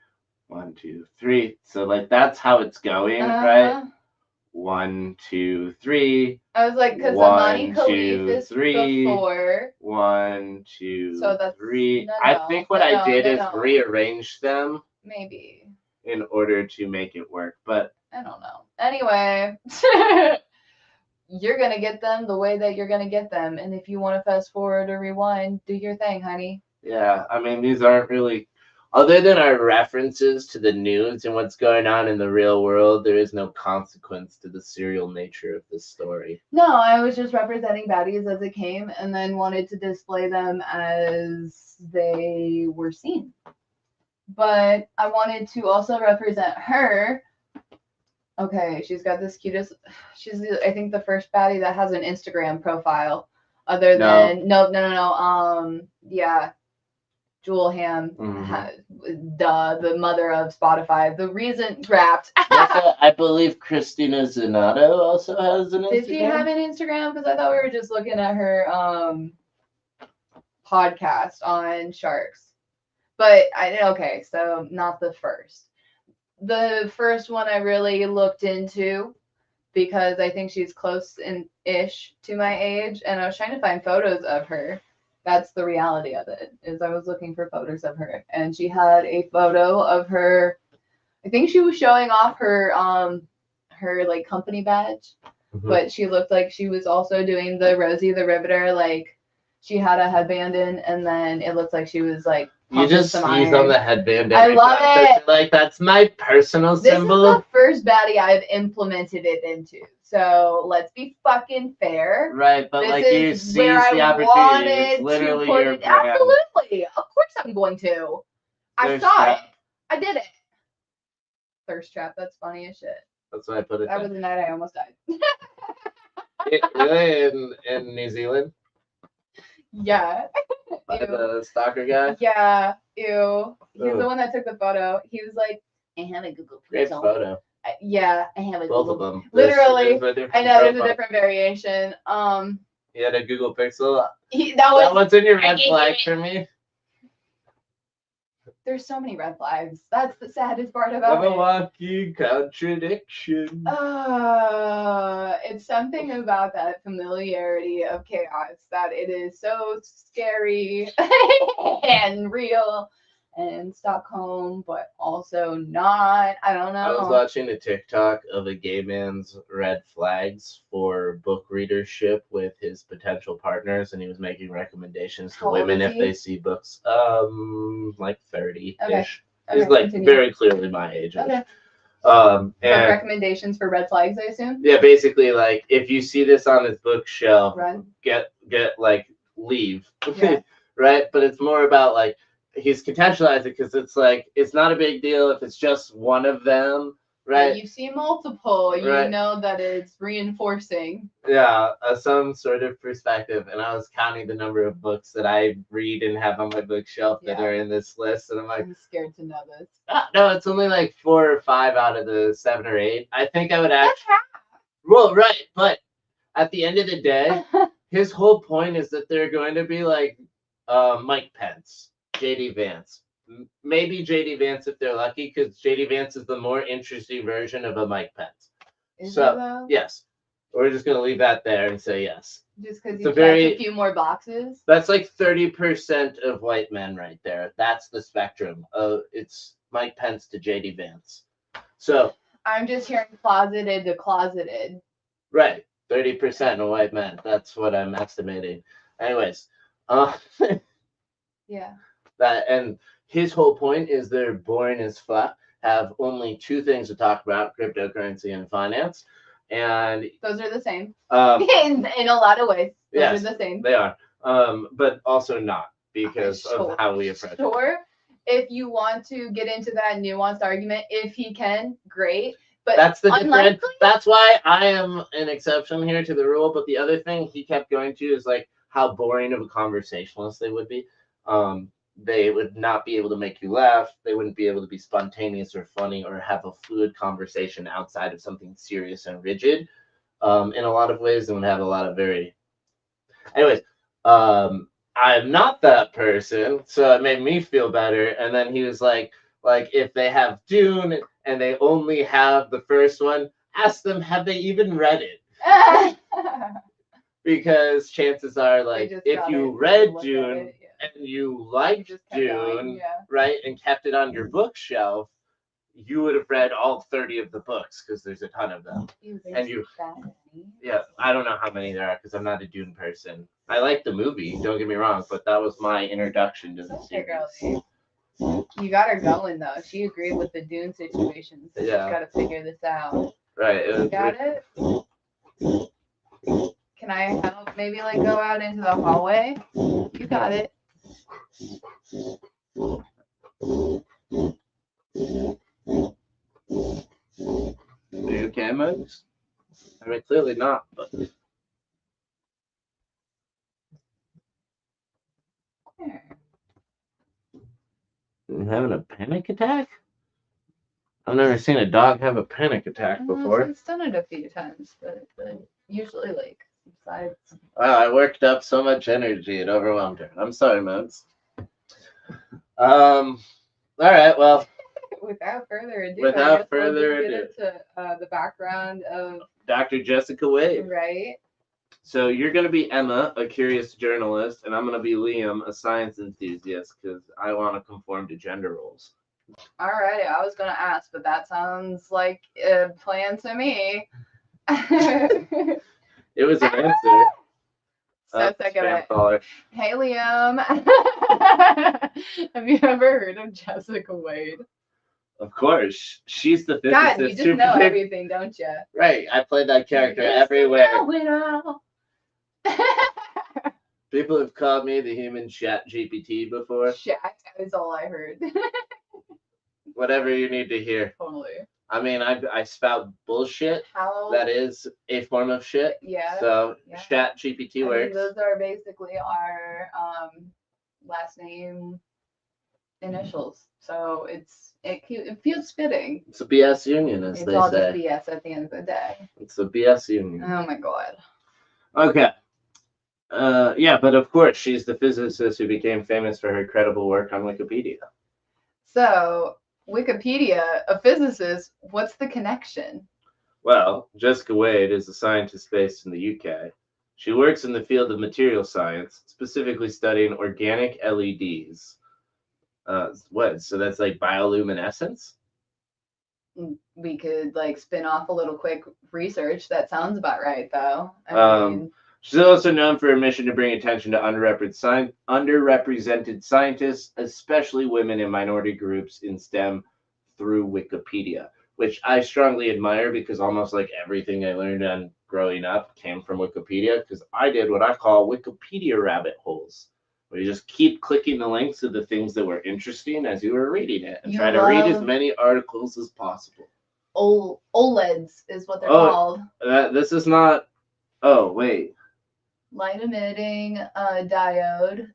1, 2, 3. So like that's how it's going, right? 1, 2, 3. I was like, because Amani Khalif is before. 1, 2, so that's 3. I think what I did is rearrange them. Maybe. In order to make it work, but I don't know. Anyway, you're gonna get them the way that you're gonna get them, and if you want to fast forward or rewind, do your thing, honey. Yeah, I mean these aren't really. Other than our references to the news and what's going on in the real world, there is no consequence to the serial nature of this story. No, I was just representing baddies as it came and then wanted to display them as they were seen. But I wanted to also represent her. Okay, she's got this cutest... She's, I think, the first baddie that has an Instagram profile. Other than... No. Yeah. Jewel Ham, the mother of Spotify, the reason Wrapped. I believe Christina Zanato also has an Instagram. Did she have an Instagram? Because I thought we were just looking at her podcast on sharks. But so not the first. The first one I really looked into because I think she's close-ish to my age, and I was trying to find photos of her. That's the reality of it, is I was looking for photos of her, and she had a photo of her. I think she was showing off her like company badge, but she looked like she was also doing the Rosie the Riveter. Like she had a headband in, and then it looked like she was like. You just sneeze on the headband. I love it. Like that's my personal symbol. This is the first baddie I've implemented it into. So let's be fucking fair. Right, but like you seize the opportunity. It's literally your brand. Absolutely. Of course I'm going to. I saw it. I did it. Thirst trap. That's funny as shit. That's why I put it. That was the night I almost died. Really? In New Zealand? Yeah. By the stalker guy? Yeah. Ew. He's the one that took the photo. He was like, I have a Google Pixel. Great photo. Yeah, I have a Both Google. of them. Literally. I know there's a different variation. He had a Google Pixel. That one's in your red flag for me. There's so many red flags. That's the saddest part about it. I'm a walking contradiction. It's something about that familiarity of chaos that it is so scary and real and Stockholm, but also not. I don't know. I was watching a TikTok of a gay man's red flags for book readership with his potential partners, and he was making recommendations to women if they see books. Like 30-ish. Okay. He's like very clearly my age. Okay. And recommendations for red flags, I assume. Yeah, basically, like if you see this on his bookshelf, Run. get like leave, Yeah. right? But it's more about like he's contextualized it because it's like it's not a big deal if it's just one of them, right? But you see multiple, Right. you know that it's reinforcing. Yeah, some sort of perspective. And I was counting the number of books that I read and have on my bookshelf that are in this list, and I'm like, I'm scared to know this. No, it's only like 4 or 5 out of the 7 or 8. I think I would actually. Well, right, but at the end of the day, his whole point is that they're going to be like Mike Pence, JD Vance. Maybe JD Vance if they're lucky, because JD Vance is the more interesting version of a Mike Pence. Yes. We're just going to leave that there and say yes. Just because you checked a few more boxes? That's like 30% of white men right there. That's the spectrum. It's Mike Pence to JD Vance. So I'm just hearing closeted to closeted. Right. 30% of white men. That's what I'm estimating. Anyways. Yeah. And his whole point is they're boring as fuck, have only 2 things to talk about, cryptocurrency and finance. And those are the same. In a lot of ways. Those are the same. They are. But also not because of how we approach it. Sure. If you want to get into that nuanced argument, if he can, great. But that's the difference. That's why I am an exception here to the rule. But the other thing he kept going to is like how boring of a conversationalist they would be. They would not be able to make you laugh. They wouldn't be able to be spontaneous or funny or have a fluid conversation outside of something serious and rigid. In a lot of ways, they would have a lot of very. Anyways, I'm not that person, so it made me feel better. And then he was like if they have Dune and they only have the first one, ask them, have they even read it? Because chances are, like, if you read Dune and you liked Dune, right, and kept it on your bookshelf, you would have read all 30 of the books because there's a ton of them. Yeah, I don't know how many there are because I'm not a Dune person. I like the movie, don't get me wrong, but that was my introduction to the series. You got her going though. She agreed with the Dune situation, so she's got to figure this out. Right. You got it? Can I help? Maybe like go out into the hallway? You got it. Are you okay, Max? I mean, clearly not, but. You having a panic attack? I've never seen a dog have a panic attack before. I've done it a few times, but usually like subsides. Wow, I worked up so much energy it overwhelmed her. I'm sorry, Max. All right, well. Without further ado, get into the background of Dr. Jessica Wade. Right. So you're going to be Emma, a curious journalist, and I'm going to be Liam, a science enthusiast, because I want to conform to gender roles. All right, I was going to ask, but that sounds like a plan to me. It was an answer. So sick of it. Caller. Hey, Liam. Have you ever heard of Jessica Wade? Of course. She's the physicist. God, you just know everything, don't you? Right. I played that character everywhere. People have called me the human chat GPT before. Chat is all I heard. Whatever you need to hear. Totally. I mean, I spout bullshit. That is a form of shit. Yeah. So chat GPT works. Those are basically our last name initials. So it feels fitting. It's a BS union, as they say. It's all just BS at the end of the day. It's a BS union. Oh my god. Okay. Yeah, but of course, she's the physicist who became famous for her credible work on Wikipedia. So, Wikipedia, a physicist, what's the connection? Well, Jessica Wade is a scientist based in the UK. She works in the field of material science, specifically studying organic LEDs. What? So that's like bioluminescence? We could like spin off a little quick research. That sounds about right, though. I mean, she's also known for her mission to bring attention to underrepresented scientists, especially women and minority groups in STEM, through Wikipedia, which I strongly admire because almost like everything I learned on growing up came from Wikipedia, because I did what I call Wikipedia rabbit holes, where you just keep clicking the links to the things that were interesting as you were reading it and try to read as many articles as possible. OLEDs is what they're called. This is not. Oh, wait. Light emitting diode.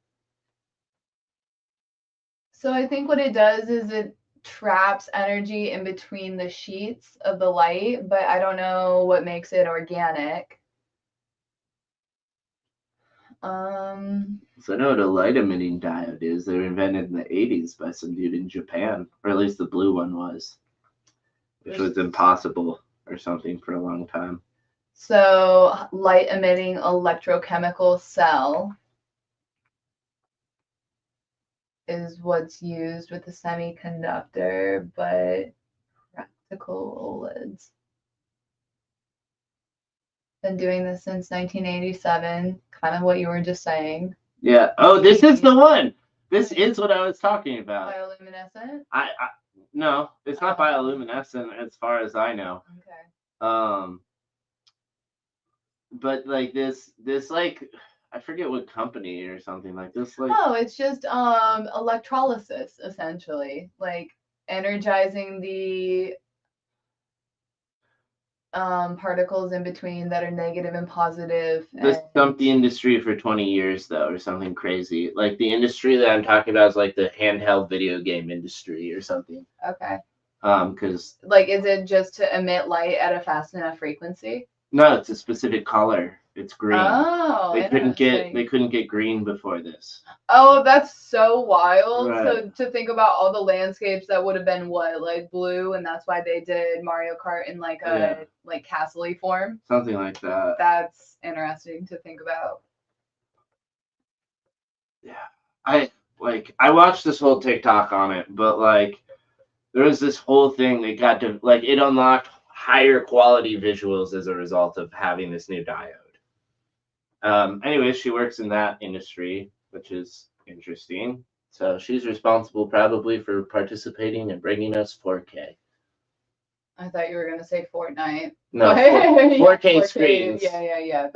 So I think what it does is it traps energy in between the sheets of the light, but I don't know what makes it organic. So I know what a light emitting diode is. They were invented in the 80s by some dude in Japan, or at least the blue one was, which was impossible or something for a long time. So light emitting electrochemical cell is what's used with the semiconductor, but practical OLEDs. Been doing this since 1987, kind of what you were just saying. Yeah. Oh, this is the one. This is what I was talking about. Bioluminescent? No, it's not bioluminescent as far as I know. Okay. But like this like, I forget what company or something like this. Like, oh, it's just electrolysis essentially, like energizing the particles in between that are negative and positive. This stumped the industry for 20 years though, or something crazy. Like the industry that I'm talking about is like the handheld video game industry or something. Okay. Because like, is it just to emit light at a fast enough frequency? No, it's a specific color. It's green. Oh, they couldn't get green before this. Oh, that's so wild. Right. So to think about all the landscapes that would have been what, like blue, and that's why they did Mario Kart in like a like castle-y form. Something like that. That's interesting to think about. Yeah. I watched this whole TikTok on it, but like there was this whole thing that got to like it unlocked higher quality visuals as a result of having this new diode. Anyways, she works in that industry, which is interesting. So she's responsible probably for participating and bringing us 4K. I thought you were gonna say Fortnite. No, 4K screens. Yeah.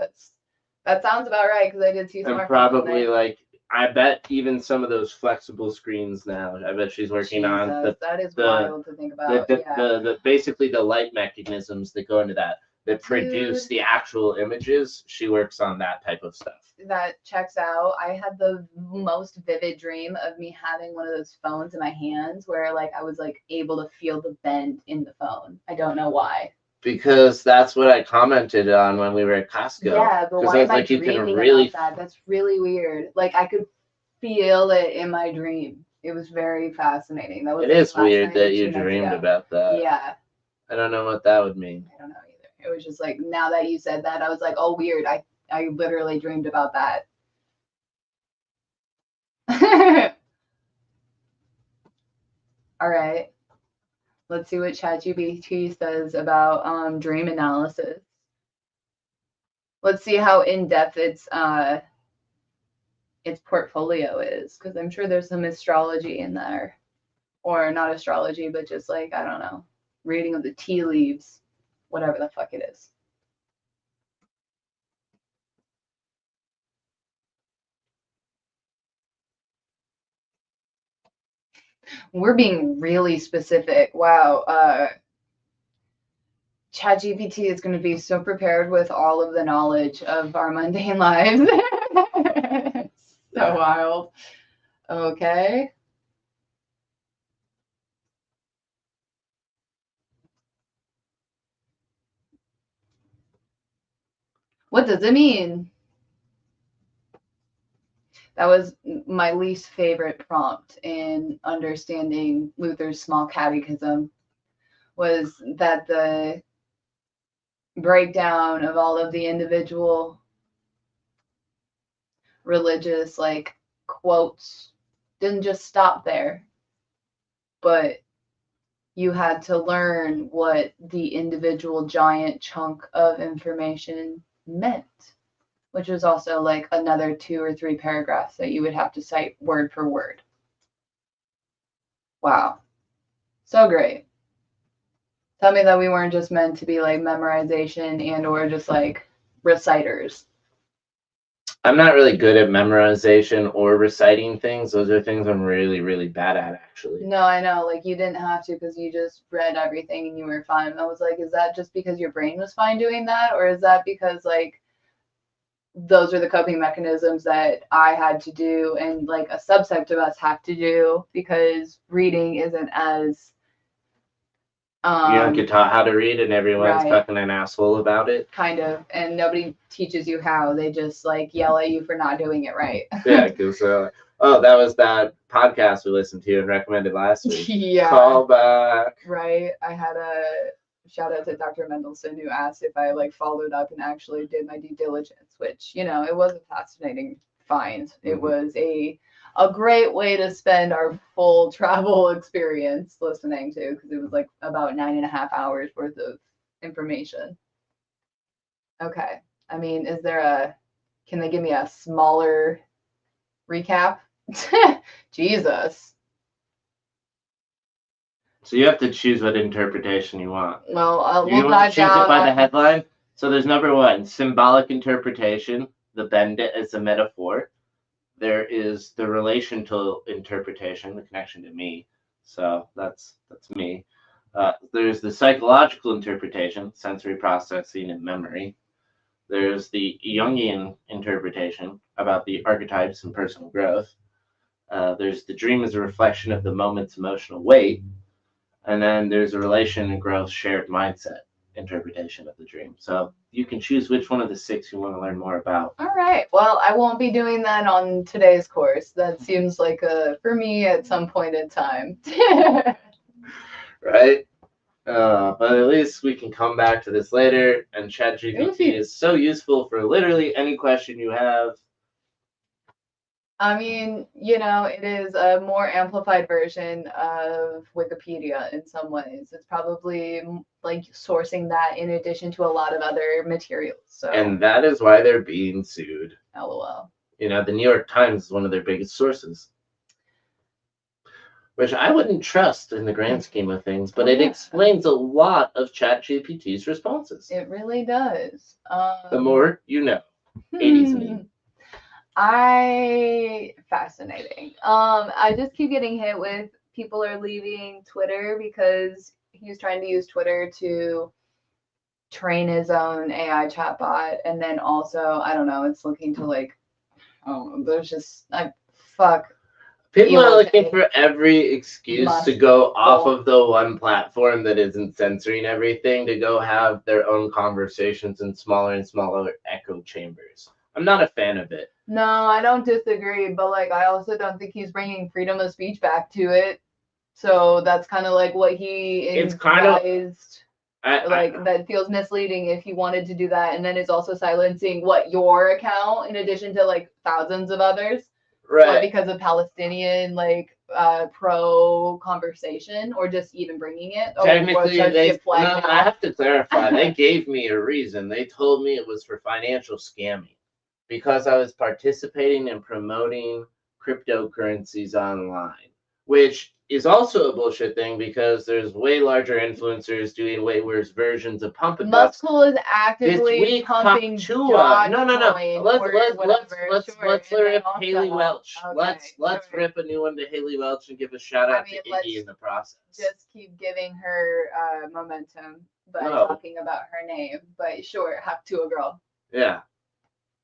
That sounds about right because I did see some. And probably like I bet even some of those flexible screens now. I bet she's working on that is wild to think about. The basically the light mechanisms that go into that produce the actual images. She works on that type of stuff. That checks out. I had the most vivid dream of me having one of those phones in my hands where like I was like able to feel the bend in the phone. I don't know why. Because that's what I commented on when we were at Costco. Yeah, but why am I dreaming about that? That's really weird. Like I could feel it in my dream. It was very fascinating. It is weird that you dreamed about that. Yeah. I don't know what that would mean. I don't know either. It was just like, now that you said that, I was like, oh, weird. I literally dreamed about that. All right. Let's see what ChatGPT says about dream analysis. Let's see how in-depth its portfolio is, because I'm sure there's some astrology in there. Or not astrology, but just like, I don't know, reading of the tea leaves, whatever the fuck it is. We're being really specific. Wow. ChatGPT is going to be so prepared with all of the knowledge of our mundane lives. So wild. Okay. What does it mean? That was my least favorite prompt in understanding Luther's small catechism, was that the breakdown of all of the individual religious like quotes didn't just stop there, but you had to learn what the individual giant chunk of information meant, which was also like another 2 or 3 paragraphs that you would have to cite word for word. Wow. So great. Tell me that we weren't just meant to be like memorization and or just like reciters. I'm not really good at memorization or reciting things. Those are things I'm really, really bad at, actually. No, I know. Like, you didn't have to because you just read everything and you were fine. I was like, is that just because your brain was fine doing that? Or is that because, like, those are the coping mechanisms that I had to do and, like, a subset of us have to do because reading isn't as... you don't get taught how to read and everyone's right. fucking an asshole about it. Kind of. And nobody teaches you how. They just, like, yell at you for not doing it right. Yeah, because, oh, that was that podcast we listened to and recommended last week. Yeah. Call back. Right. I had a shout out to Dr. Mendelsohn who asked if I, like, followed up and actually did my due diligence, which, you know, it was a fascinating find. Mm-hmm. It was a great way to spend our full travel experience listening to, because it was like about 9.5 hours worth of information. Okay. I mean, can they give me a smaller recap? Jesus. So you have to choose what interpretation you want. Well, we'll dive down. Choose it by the headline. So there's number 1, symbolic interpretation. The bend it as a metaphor. There is the relational interpretation, the connection to me. So that's me. There's the psychological interpretation, sensory processing and memory. There's the Jungian interpretation about the archetypes and personal growth. There's the dream as a reflection of the moment's emotional weight. And then there's a relation and growth shared mindset interpretation of the dream. So you can choose which one of the 6 you want to learn more about. All right. Well, I won't be doing that on today's course. That seems like for me at some point in time. Right? But at least we can come back to this later. And ChatGPT is so useful for literally any question you have. I mean, you know, it is a more amplified version of Wikipedia in some ways. It's probably like sourcing that in addition to a lot of other materials. So. And that is why they're being sued. LOL. You know, the New York Times is one of their biggest sources, which I wouldn't trust in the grand scheme of things, but it explains a lot of ChatGPT's responses. It really does. The more you know. 80s meme. Fascinating. I just keep getting hit with people are leaving Twitter because he's trying to use Twitter to train his own AI chatbot, and then also I don't know, it's looking to like, there's just fuck. People are looking for every excuse to go off of the one platform that isn't censoring everything to go have their own conversations in smaller and smaller echo chambers. I'm not a fan of it. No, I don't disagree, but like I also don't think he's bringing freedom of speech back to it. So that's kind of like what he advised. That feels misleading if he wanted to do that, and then it's also silencing your account in addition to like thousands of others. Right. Because of Palestinian pro conversation, or just even bringing it. Technically, I have to clarify. They gave me a reason. They told me it was for financial scamming. Because I was participating in promoting cryptocurrencies online, which is also a bullshit thing because there's way larger influencers doing way worse versions of pump and dump. Muscle is actively pumping Dogecoin. Let's rip Haley Welch. Okay, let's rip a new one to Haley Welch and give a shout out to Iggy in the process. Just keep giving her momentum by talking about her name. But sure, have to a girl. Yeah.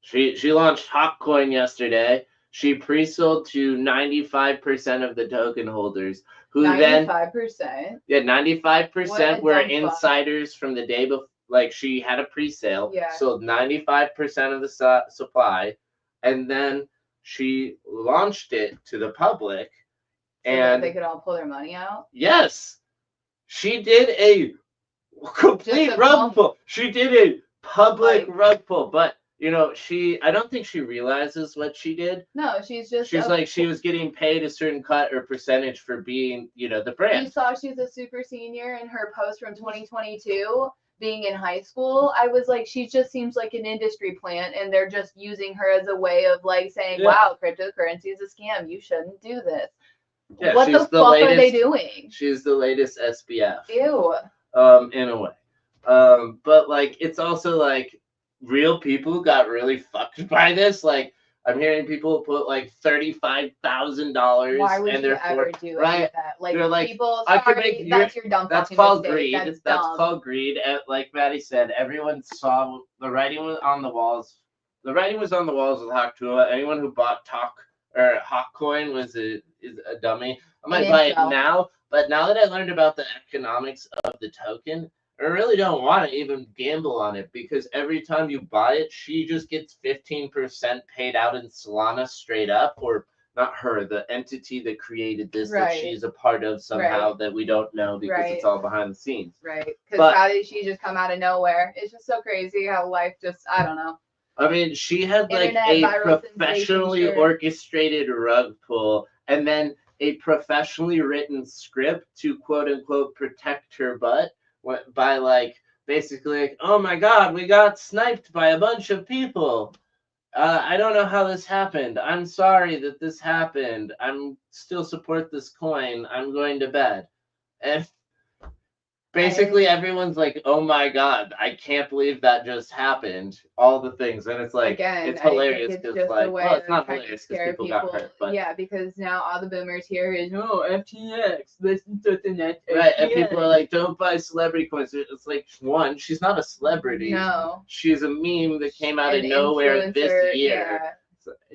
She launched Hopcoin yesterday. She pre-sold to 95% of the token holders, who 95%? Yeah, 95% were insiders from the day before. Like, she had a pre-sale, sold 95% of the supply, and then she launched it to the public. So that they could all pull their money out? Yes. She did a complete rug pull. She did a public rug pull, but you know, I don't think she realizes what she did. No, she's like, she was getting paid a certain cut or percentage for being, you know, the brand. You saw she's a super senior in her post from 2022 being in high school. I was like, she just seems like an industry plant, and they're just using her as a way of like saying, wow, cryptocurrency is a scam. You shouldn't do this. Yeah, what the fuck are they doing? She's the latest SBF. Ew. In a way. But like, it's also like, real people got really fucked by this. Like, I'm hearing people put like $35,000. Why would and you ever do that? Like, they're like, people, sorry, that's your dumb. That's called greed. That's called greed. And like Maddie said, everyone saw the writing was on the walls. The writing was on the walls with Hacktua. Anyone who bought Hawkcoin is a dummy. I might buy it now, but now that I learned about the economics of the token, I really don't want to even gamble on it, because every time you buy it, she just gets 15% paid out in Solana straight up, or not her, the entity that created this, that she's a part of somehow that we don't know, because it's all behind the scenes. Right. Because how did she just come out of nowhere? It's just so crazy how life just, I don't know. I mean, she had like a professionally orchestrated rug pull, and then a professionally written script to quote unquote protect her butt by like basically like, oh my god, we got sniped by a bunch of people. I don't know how this happened. I'm sorry that this happened. I'm still support this coin. I'm going to bed. And basically everyone's like, oh my god, I can't believe that just happened. All the things. And it's like, it's hilarious because like, well, it's not hilarious because people got hurt. But yeah, because now all the boomers here is, oh, FTX, listen to the net. Right, and people are like, don't buy celebrity coins. It's like, one, she's not a celebrity. No. She's a meme that came out of nowhere this year. Yeah.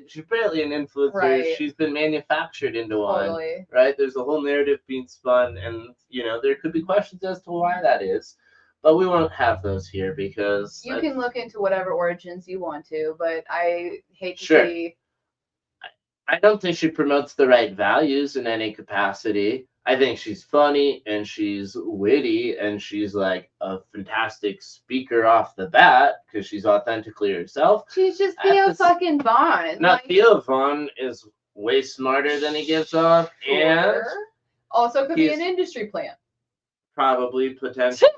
She's barely an influencer. Right. She's been manufactured into one. Right? There's a whole narrative being spun, and you know, there could be questions as to why that is. But we won't have those here because you can look into whatever origins you want to, but I hate to see. I don't think she promotes the right values in any capacity. I think she's funny and she's witty and she's like a fantastic speaker off the bat because she's authentically herself. She's just Theo fucking Vaughn. No, Theo Vaughn is way smarter than he gives off, and also could be an industry plant. Probably, potentially.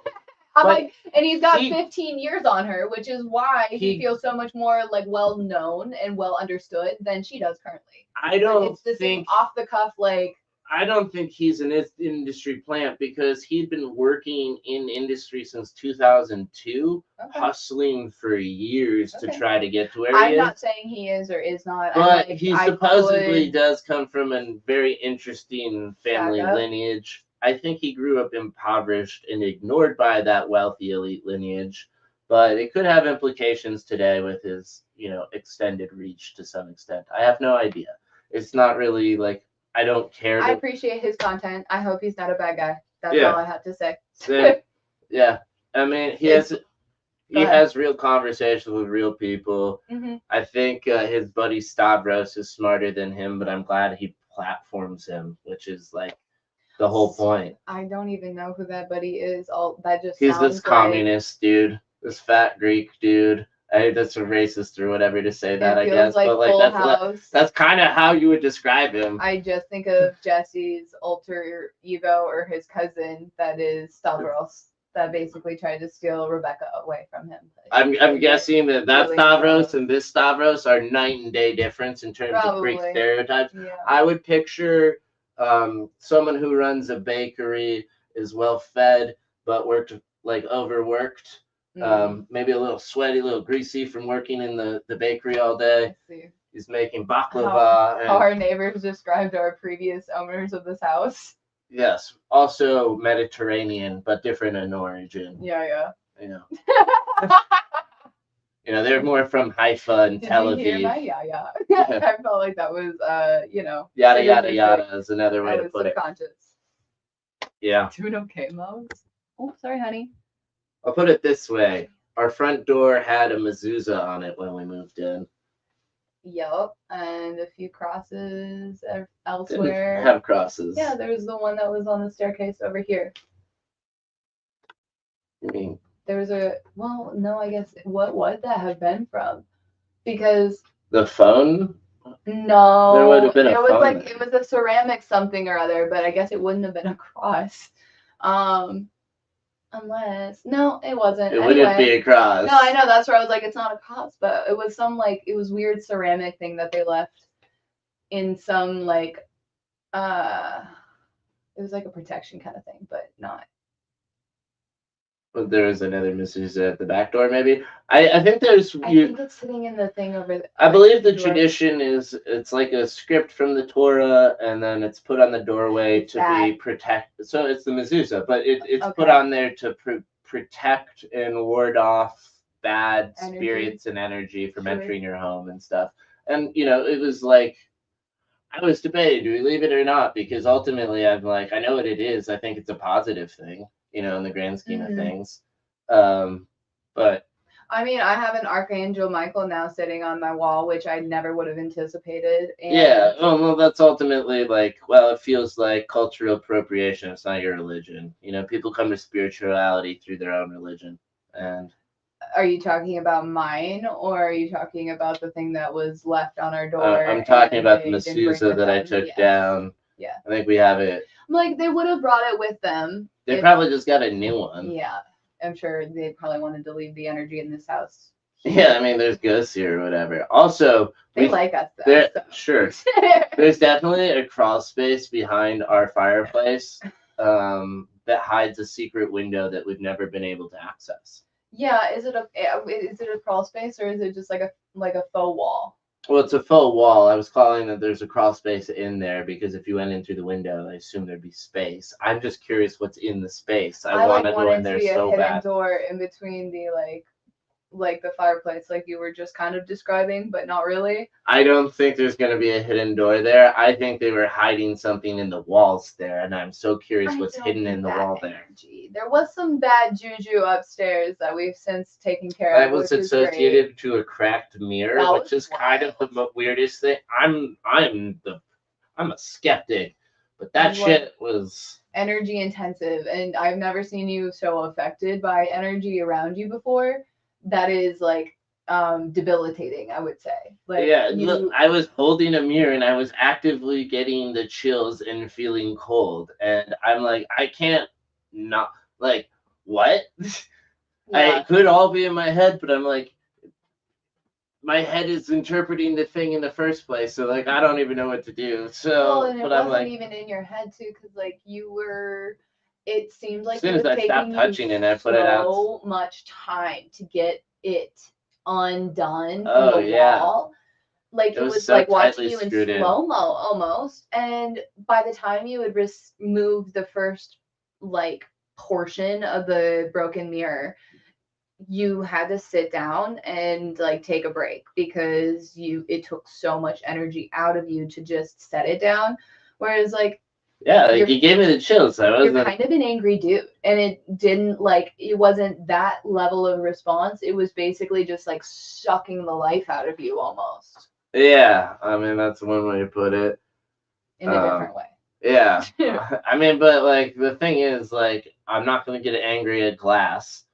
And he's got 15 years on her, which is why he feels so much more like well known and well understood than she does currently. I don't think off the cuff like. I don't think he's an industry plant because he'd been working in industry since 2002, hustling for years to try to get to where he is. I'm not saying he is or is not. But he supposedly does come from a very interesting family lineage. I think he grew up impoverished and ignored by that wealthy elite lineage, but it could have implications today with his, you know, extended reach to some extent. I have no idea. It's not really like, I don't care. I appreciate his content. I hope he's not a bad guy. That's all I have to say. Yeah. I mean, he has real conversations with real people. Mm-hmm. I think his buddy Stavros is smarter than him, but I'm glad he platforms him, which is like the whole point. I don't even know who that buddy is. He's this communist dude, this fat Greek dude. That's a racist or whatever to say that, I guess. Like, but like that's kind of how you would describe him. I just think of Jesse's alter ego or his cousin that is Stavros that basically tried to steal Rebecca away from him. I'm guessing that Stavros and this Stavros are night and day difference in terms of Greek stereotypes. Yeah. I would picture someone who runs a bakery, is well fed but overworked. Maybe a little sweaty, a little greasy from working in the bakery all day. He's making baklava. How our neighbors described our previous owners of this house. Yes, also Mediterranean, but different in origin. Yeah. You know. You know, they're more from Haifa and Tel Aviv. Hear my I felt like that was, Yada, yada, yada is another way to put subconscious. Yeah. Doing okay, Mose? Oh, sorry, honey. I'll put it this way. Our front door had a mezuzah on it when we moved in. Yup, and a few crosses elsewhere. Didn't have crosses. Yeah, there was the one that was on the staircase over here. You mean? There was no, I guess, what would that have been from? Because the phone. No, there would have been it was like it was a ceramic something or other, but I guess it wouldn't have been a cross. Unless no, it wasn't. It wouldn't be a cross. No, I know, that's where I was like, it's not a cross, but it was some like it was weird ceramic thing that they left in some like it was like a protection kind of thing, but not. But there is another mezuzah at the back door, maybe. I think there's. I think it's sitting in the thing over there. I believe the tradition is it's like a script from the Torah, and then it's put on the doorway to be protect. So it's the mezuzah, but it's put on there to protect and ward off bad spirits and energy from entering your home and stuff. And it was like I was debating, do we leave it or not? Because ultimately, I'm like, I know what it is. I think it's a positive thing, in the grand scheme of things. But I mean, I have an Archangel Michael now sitting on my wall, which I never would have anticipated. And yeah, well, that's ultimately like, well, it feels like cultural appropriation. It's not your religion. People come to spirituality through their own religion. And are you talking about mine, or are you talking about the thing that was left on our door? I'm talking about the mezuzah that I took down. Yeah. I think we have it. Like, they would have brought it with them. They probably just got a new one. Yeah. I'm sure they probably wanted to leave the energy in this house. Yeah, I mean, there's ghosts here or whatever. Also, they like us, though. So. Sure. There's definitely a crawl space behind our fireplace that hides a secret window that we've never been able to access. Yeah, is it a crawl space, or is it just like a faux wall? Well, it's a faux wall. I was calling that there's a crawl space in there because if you went in through the window, I assume there'd be space. I'm just curious what's in the space. I want to go in there so bad. A hidden door in between the like the fireplace, like you were just kind of describing, but not really. I don't think there's going to be a hidden door there. I think they were hiding something in the walls there, and I'm so curious what's hidden in the wall there. There was some bad juju upstairs that we've since taken care of. That was associated to a cracked mirror, which is kind of the weirdest thing. I'm a skeptic, but that shit was energy intensive, and I've never seen you so affected by energy around you before. That is like debilitating, I would say. Like, yeah, look, I was holding a mirror and I was actively getting the chills and feeling cold, and I'm like, I can't not, like, what? Yeah. It could all be in my head, but I'm like, my head is interpreting the thing in the first place, so like I don't even know what to do. So, and it wasn't even in your head too, because like you were. It seemed like as soon as I stopped touching it, I put it out. So much time to get it undone from the wall. Like it was so like watching you in slow-mo almost. And by the time you had removed the first like portion of the broken mirror, you had to sit down and like take a break because it took so much energy out of you to just set it down. Whereas like, yeah, like you gave me the chills. You're kind of an angry dude, and it wasn't that level of response. It was basically just like sucking the life out of you almost. Yeah, I mean that's one way to put it. In a different way. Yeah, I mean, but like the thing is, like, I'm not gonna get angry at glass.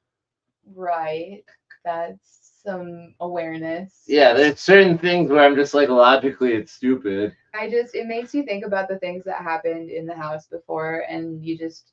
Right. That's some awareness. Yeah, there's certain things where I'm just like logically it's stupid. It makes you think about the things that happened in the house before, and you just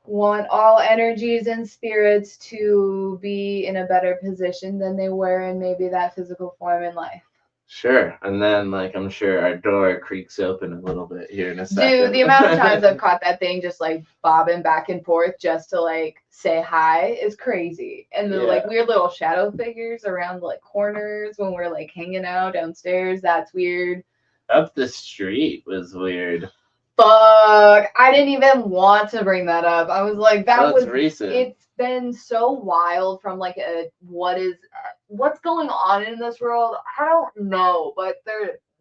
want all energies and spirits to be in a better position than they were in maybe that physical form in life. Sure. And then, like, I'm sure our door creaks open a little bit here in a second. Dude, the amount of times I've caught that thing just, like, bobbing back and forth just to, like, say hi is crazy. And the, like, weird little shadow figures around, like, corners when we're, like, hanging out downstairs, that's weird. Up the street was weird. Fuck. I didn't even want to bring that up. I was like, was recent. It's been so wild from, like, what's going on in this world? I don't know, but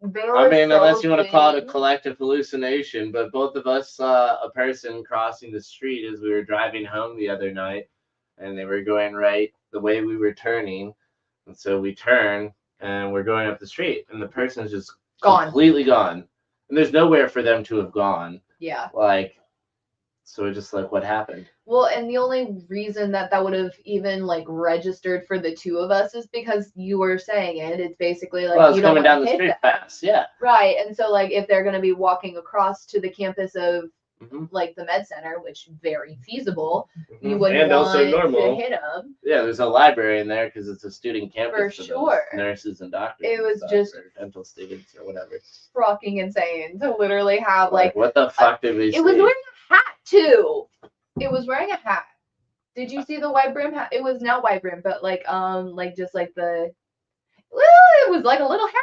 unless you want to call it a collective hallucination, but both of us saw a person crossing the street as we were driving home the other night, and they were going right the way we were turning, and so we turn and we're going up the street, and the person is just completely gone, and there's nowhere for them to have gone. Yeah, like So we're just like, what happened? Well, and the only reason that would have even like registered for the two of us is because you were saying it. It's basically like you don't coming down the street fast, yeah. Right, and so like if they're going to be walking across to the campus of like the med center, which very feasible, you wouldn't want to hit them. Yeah, there's a library in there because it's a student campus for sure. Nurses and doctors. It was just dental students or whatever. Fucking insane to literally have like what the fuck did we see? It was wearing a hat too. It was wearing a hat. Did you see the white brim hat? It was not white brim, but like just like the it was like a little hat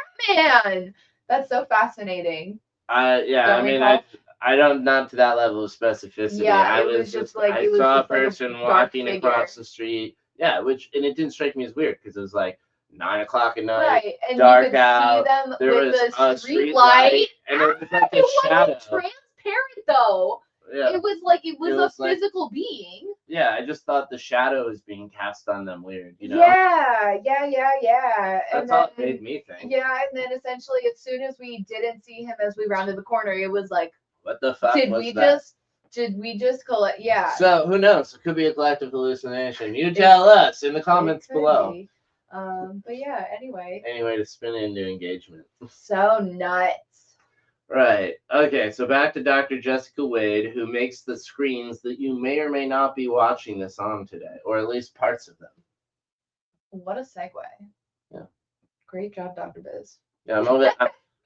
man. That's so fascinating. I don't, not to that level of specificity. Yeah, it was just like I saw a person walking across the street. Yeah, and it didn't strike me as weird because it was like 9 o'clock at night, right? And dark you could out. See them there with was the a street light, and it was like a shadow. Wasn't transparent though. Yeah. It was like it was a physical being. Yeah, I just thought the shadow was being cast on them weird, you know? Yeah. That's all it made me think. Yeah, and then essentially as soon as we didn't see him as we rounded the corner, it was like, what the fuck did we just collect? Yeah. So who knows? It could be a collective hallucination. You tell us in the comments below. But yeah, anyway. Anyway, to spin into engagement. So nuts. Right. Okay, so back to Dr. Jessica Wade, who makes the screens that you may or may not be watching this on today, or at least parts of them. What a segue. Yeah. Great job, Dr. Biz. Yeah,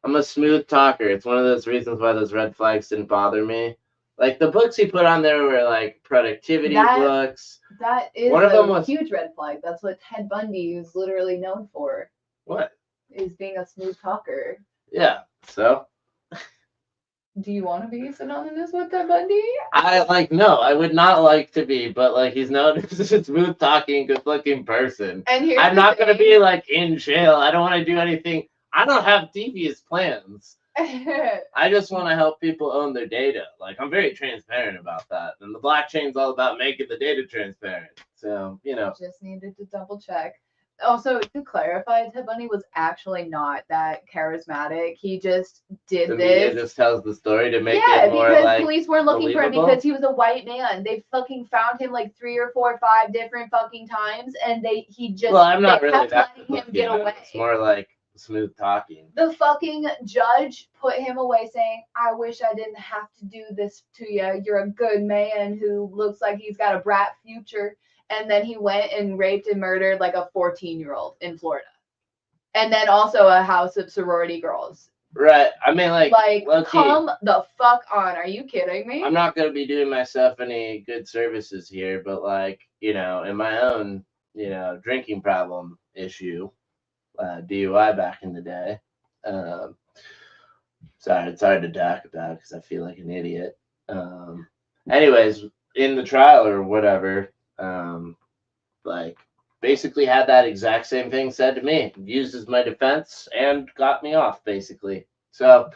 I'm a smooth talker. It's one of those reasons why those red flags didn't bother me. Like the books he put on there were like productivity books. That is one of them was huge red flag. That's what Ted Bundy is literally known for. What? Is being a smooth talker. Yeah. So. Do you want to be synonymous with Ted Bundy? No, I would not like to be, but like he's known as a smooth talking, good looking person. And I'm not gonna be like in jail. I don't want to do anything. I don't have devious plans. I just want to help people own their data. Like I'm very transparent about that. And the blockchain's all about making the data transparent. So, Just needed to double check. Also, to clarify, Ted Bundy was actually not that charismatic. He just did this. Media just tells the story to make it more because like police were looking believable. for him because he was a white man. They fucking found him like 3 or 4 or 5 different fucking times, and he just I'm not really kept that letting him get away. It's more like smooth talking. The fucking judge put him away, saying, "I wish I didn't have to do this to you. You're a good man who looks like he's got a bright future." And then he went and raped and murdered like a 14-year-old in Florida. And then also a house of sorority girls. Right. I mean, like come the fuck on. Are you kidding me? I'm not going to be doing myself any good services here, but in my own, drinking problem issue, DUI back in the day. Sorry, it's hard to talk about because I feel like an idiot. Anyways, in the trial or whatever, basically had that exact same thing said to me, used as my defense and got me off basically. So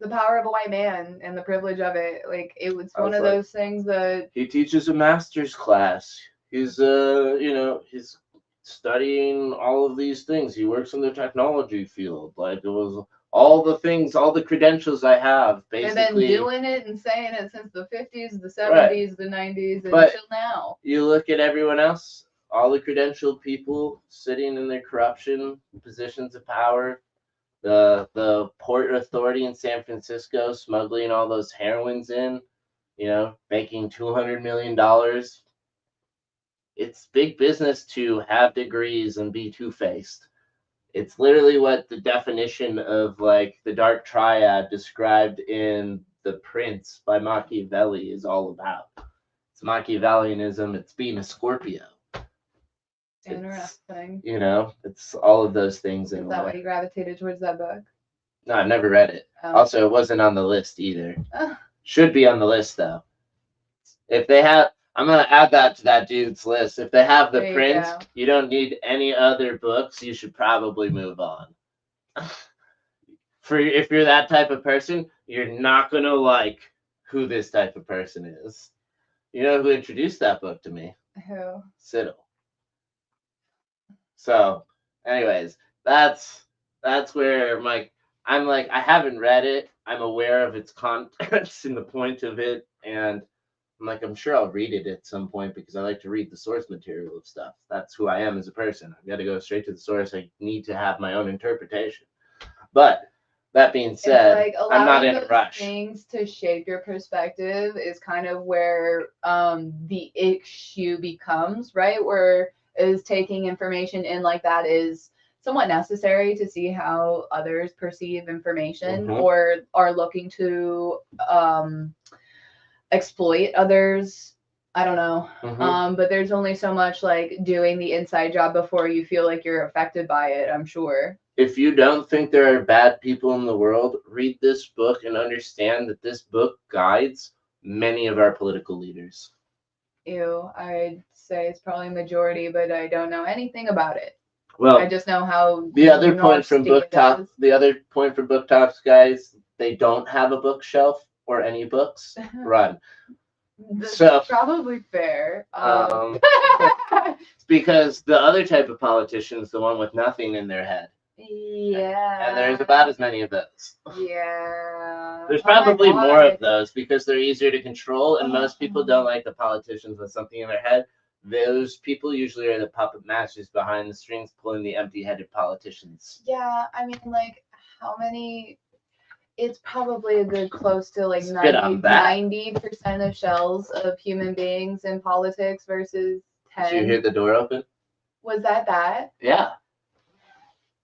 the power of a white man and the privilege of it, it was one of those things that he teaches a master's class. He's he's studying all of these things. He works in the technology field. It was all the things, all the credentials I have, basically. And been doing it and saying it since the 50s, the 70s, the 90s, and until now. You look at everyone else, all the credentialed people sitting in their corruption positions of power, the Port Authority in San Francisco smuggling all those heroines in, making $200 million. It's big business to have degrees and be two-faced. It's literally what the definition of the dark triad described in The Prince by Machiavelli is all about. It's Machiavellianism. It's being a Scorpio. Interesting. It's all of those things. Is that why you gravitated towards that book? No, I've never read it. Oh. Also, it wasn't on the list either. Should be on the list though. If they have, I'm gonna add that to that dude's list. If they have The Prince, you don't need any other books. You should probably move on. If you're that type of person, you're not gonna like who this type of person is. You know who introduced that book to me? Who? Siddle. So, anyways, that's where I haven't read it. I'm aware of its contents and the point of it, and I'm like, I'm sure I'll read it at some point because I like to read the source material of stuff. That's who I am as a person. I've got to go straight to the source. I need to have my own interpretation. But that being said, like I'm not in a rush. Things to shape your perspective is kind of where the issue becomes, right? Where is taking information in like that is somewhat necessary to see how others perceive information or are looking to exploit others. I don't know. But there's only so much like doing the inside job before you feel like you're affected by it, I'm sure. If you don't think there are bad people in the world, read this book and understand that this book guides many of our political leaders. Ew, I'd say it's probably a majority, but I don't know anything about it. Well, I just know how the other point from Booktops, guys, they don't have a bookshelf or any books. Run. That's probably fair. It's because the other type of politician is the one with nothing in their head. Yeah. And there's about as many of those. Yeah. There's probably more of those because they're easier to control, and most people don't like the politicians with something in their head. Those people usually are the puppet masters behind the strings pulling the empty-headed politicians. Yeah, I mean, like, how many... It's probably a good close to like 90% of shells of human beings in politics versus 10. Did you hear the door open? Was that? Yeah.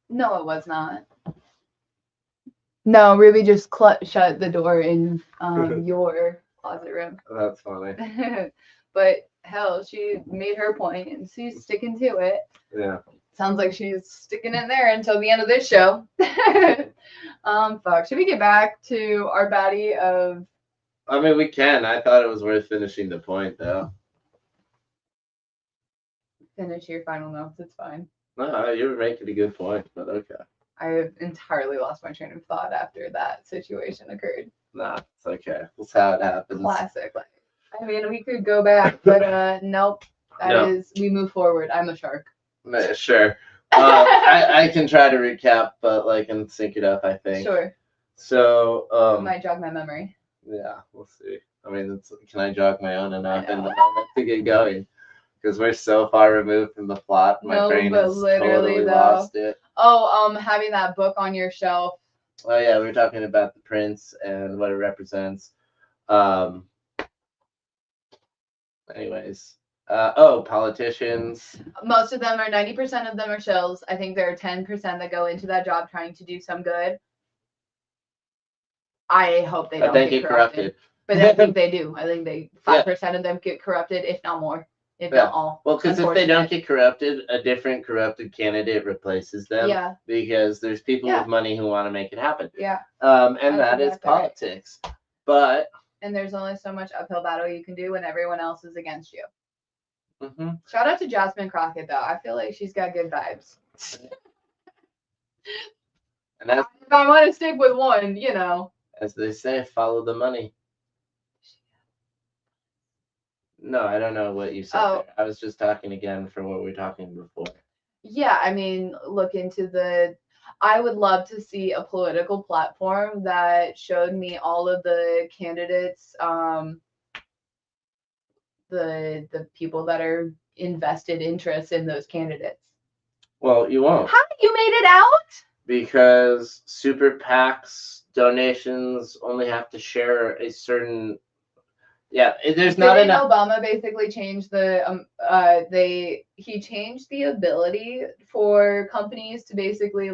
No, it was not. No, Ruby just shut the door in your closet room. That's funny. But hell, she made her point and she's sticking to it. Yeah. Sounds like she's sticking in there until the end of this show. Fuck. Should we get back to our baddie of... I mean, we can. I thought it was worth finishing the point, though. Finish your final notes. It's fine. No, you were making a good point, but okay. I entirely lost my train of thought after that situation occurred. Nah, it's okay. That's how it happens. Classic. I mean, we could go back, but nope. We move forward. I'm a shark. Sure. I can try to recap, but and sync it up, I think. Sure. So it might jog my memory. Yeah, we'll see. I mean, can I jog my own enough in the moment to get going? Because we're so far removed from the plot, my brain has totally lost it. Oh, having that book on your shelf. Oh yeah, we were talking about the prince and what it represents. Anyways. Politicians. Most of them are 90% of them are shills. I think there are 10% that go into that job trying to do some good. I hope they don't get corrupted. But I think they do. I think 5% of them get corrupted, if not more. If not all. Well, because if they don't get corrupted, a different corrupted candidate replaces them. Yeah. Because there's people with money who want to make it happen. Yeah. And that is politics. Right. But. And there's only so much uphill battle you can do when everyone else is against you. Shout out to Jasmine Crockett, though. I feel like she's got good vibes. And if I want to stick with one, as they say, follow the money. No, I don't know what you said there. I was just talking again for what we were talking before. Yeah, I mean, look into I would love to see a political platform that showed me all of the candidates, the people that are invested interest in those candidates. Well, you won't. How you made it out? Because super PACs donations only have to share a certain. Yeah, there's not enough. Obama basically changed he changed the ability for companies to basically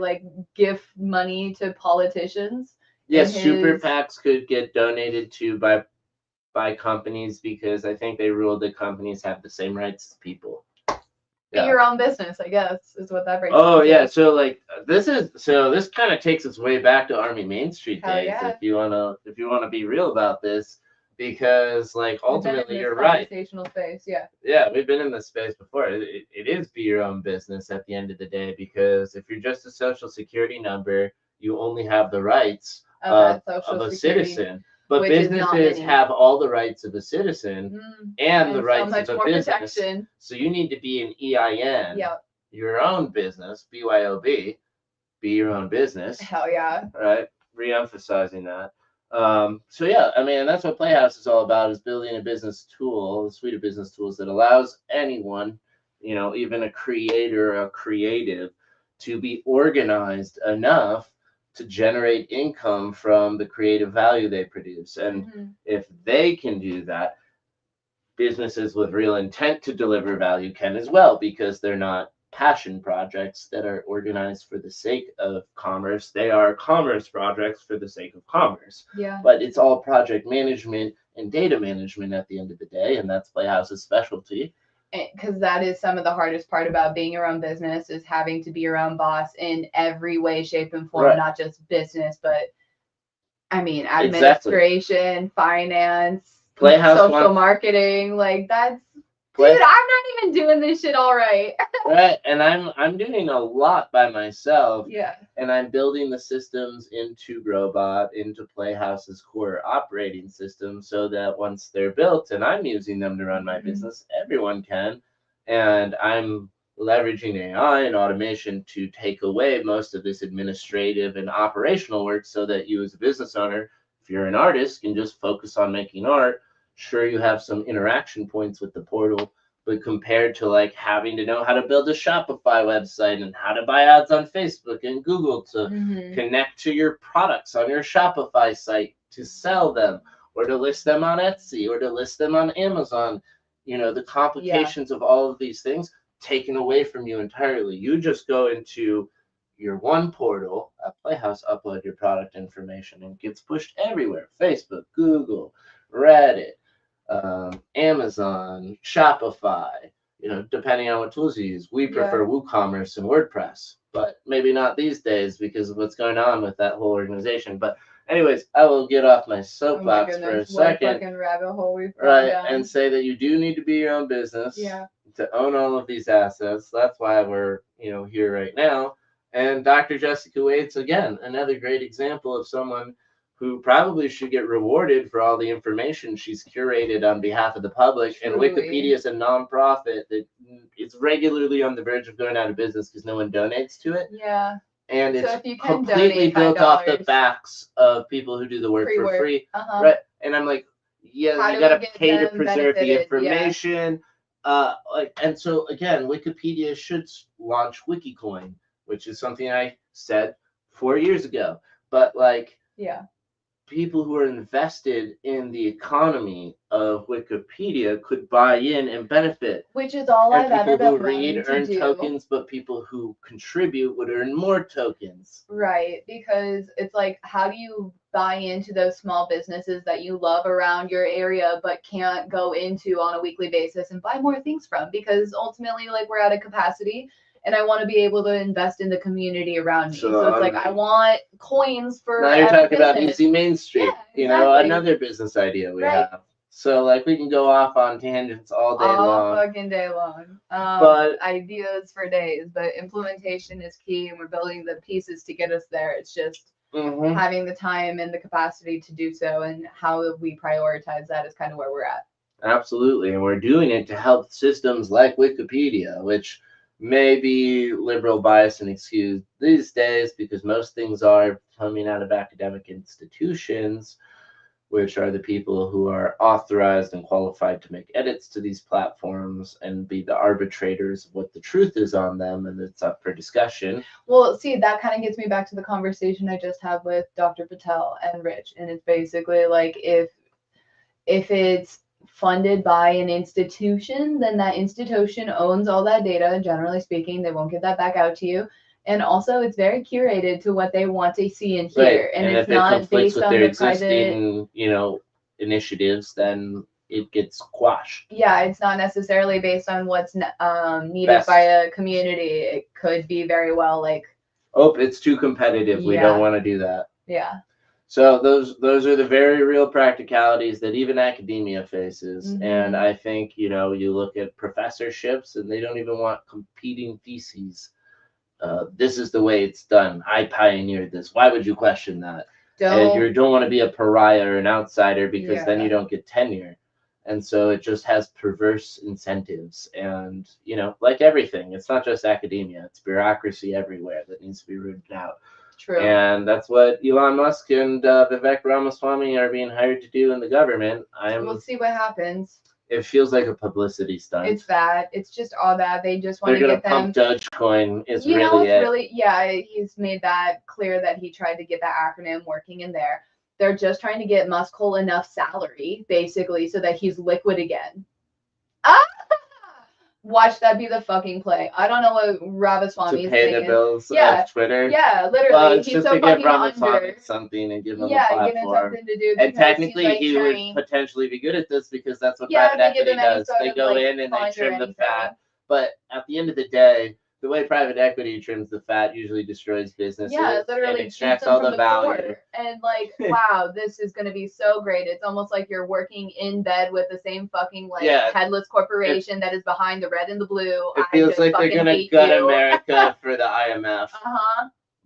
give money to politicians. Yes, super PACs could get donated to by companies because I think they ruled that companies have the same rights as people. Be your own business, I guess, is what that brings. Oh yeah, so this kind of takes us way back to Army Main Street days. Yeah. If you wanna be real about this, because ultimately you're right. Conversational space, yeah. Yeah, we've been in this space before. It is be your own business at the end of the day, because if you're just a social security number, you only have the rights of a citizen. But businesses have all the rights of a citizen and the rights of a business. Protection. So you need to be an EIN, your own business, BYOB, be your own business. Hell yeah. Right? Re-emphasizing that. So yeah, I mean, that's what Playhouse is all about, is building a business tool, a suite of business tools that allows anyone, even a creator, a creative, to be organized enough to generate income from the creative value they produce. And if they can do that, businesses with real intent to deliver value can as well, because they're not passion projects that are organized for the sake of commerce. They are commerce projects for the sake of commerce. Yeah. But it's all project management and data management at the end of the day, and that's Playhouse's specialty. Because that is some of the hardest part about being your own business, is having to be your own boss in every way, shape, and form, Right. not just business, but I mean, administration, finance, Playhouse social marketing. Like that's, dude, I'm not even doing this shit all right. Right, and I'm doing a lot by myself. Yeah. And I'm building the systems into Robot, into Playhouse's core operating system, so that once they're built and I'm using them to run my business, everyone can. And I'm leveraging AI and automation to take away most of this administrative and operational work, so that you as a business owner, if you're an artist, can just focus on making art. Sure, you have some interaction points with the portal, but compared to like having to know how to build a Shopify website and how to buy ads on Facebook and Google to connect to your products on your Shopify site to sell them, or to list them on Etsy, or to list them on Amazon, the complications of all of these things taken away from you entirely. You just go into your one portal at Playhouse, upload your product information, and it gets pushed everywhere: Facebook, Google, Reddit, Amazon, Shopify, depending on what tools you use. We prefer WooCommerce and WordPress, but maybe not these days because of what's going on with that whole organization. But anyways, I will get off my soapbox for a second. Fucking rabbit hole we've right, down. And say that you do need to be your own business to own all of these assets. That's why we're, here right now. And Dr. Jessica Wade's, again, another great example of someone who probably should get rewarded for all the information she's curated on behalf of the public. Truly. And Wikipedia is a nonprofit that is regularly on the verge of going out of business because no one donates to it. Yeah. And it's completely built off the backs of people who do the work for free. Right. And I'm like, you got to pay to preserve the information. And so again, Wikipedia should launch WikiCoin, which is something I said 4 years ago. But people who are invested in the economy of Wikipedia could buy in and benefit. Which is all I've ever been wanting to do. People who read earn tokens, but people who contribute would earn more tokens. Right, because it's like, how do you buy into those small businesses that you love around your area but can't go into on a weekly basis and buy more things from? Because ultimately, we're at a capacity. And I want to be able to invest in the community around me. So it's I want coins for. Now you're talking about Easy Main Street. Yeah, exactly. Another business idea we have. So we can go off on tangents all day long. All fucking day long. But ideas for days. But implementation is key, and we're building the pieces to get us there. It's just having the time and the capacity to do so, and how we prioritize that is kind of where we're at. Absolutely, and we're doing it to help systems like Wikipedia, which may be liberal bias and excused these days because most things are coming out of academic institutions, which are the people who are authorized and qualified to make edits to these platforms and be the arbitrators of what the truth is on them, and it's up for discussion. Well, see, that kind of gets me back to the conversation I just had with Dr. Patel and Rich, and it's basically if it's funded by an institution, then that institution owns all that data. Generally speaking, they won't give that back out to you. And also, it's very curated to what they want to see and hear. Right. And it's not based on their existing, initiatives, then it gets quashed. Yeah, it's not necessarily based on what's needed by a community. It could be very well it's too competitive. We don't want to do that. Yeah. So those are the very real practicalities that even academia faces. And I think, you look at professorships and they don't even want competing theses. This is the way it's done. I pioneered this. Why would you question that? And you don't want to be a pariah or an outsider because then you don't get tenure. And so it just has perverse incentives. And, like everything, it's not just academia. It's bureaucracy everywhere that needs to be rooted out. True. And that's what Elon Musk and Vivek Ramaswamy are being hired to do in the government. We'll see what happens. It feels like a publicity stunt. It's that. It's just all that. They just want to get them. They're gonna pump Dogecoin. Is really it. Yeah. He's made that clear that he tried to get that acronym working in there. They're just trying to get Muskle enough salary, basically, so that he's liquid again. Watch that be the fucking play. I don't know what Ramaswamy is saying. To pay the bills of Twitter. Yeah, literally. Well, it's he's just so to give Ramaswamy something and give him a platform. Give him something to do. And technically, he would potentially be good at this because that's what private equity does. They go in and they trim the fat. But at the end of the day, the way private equity trims the fat usually destroys businesses. Yeah, literally and extracts all the value. And like, wow, this is going to be so great. It's almost like you're working in bed with the same fucking headless corporation that is behind the red and the blue. It feels like they're going to gut America for the IMF.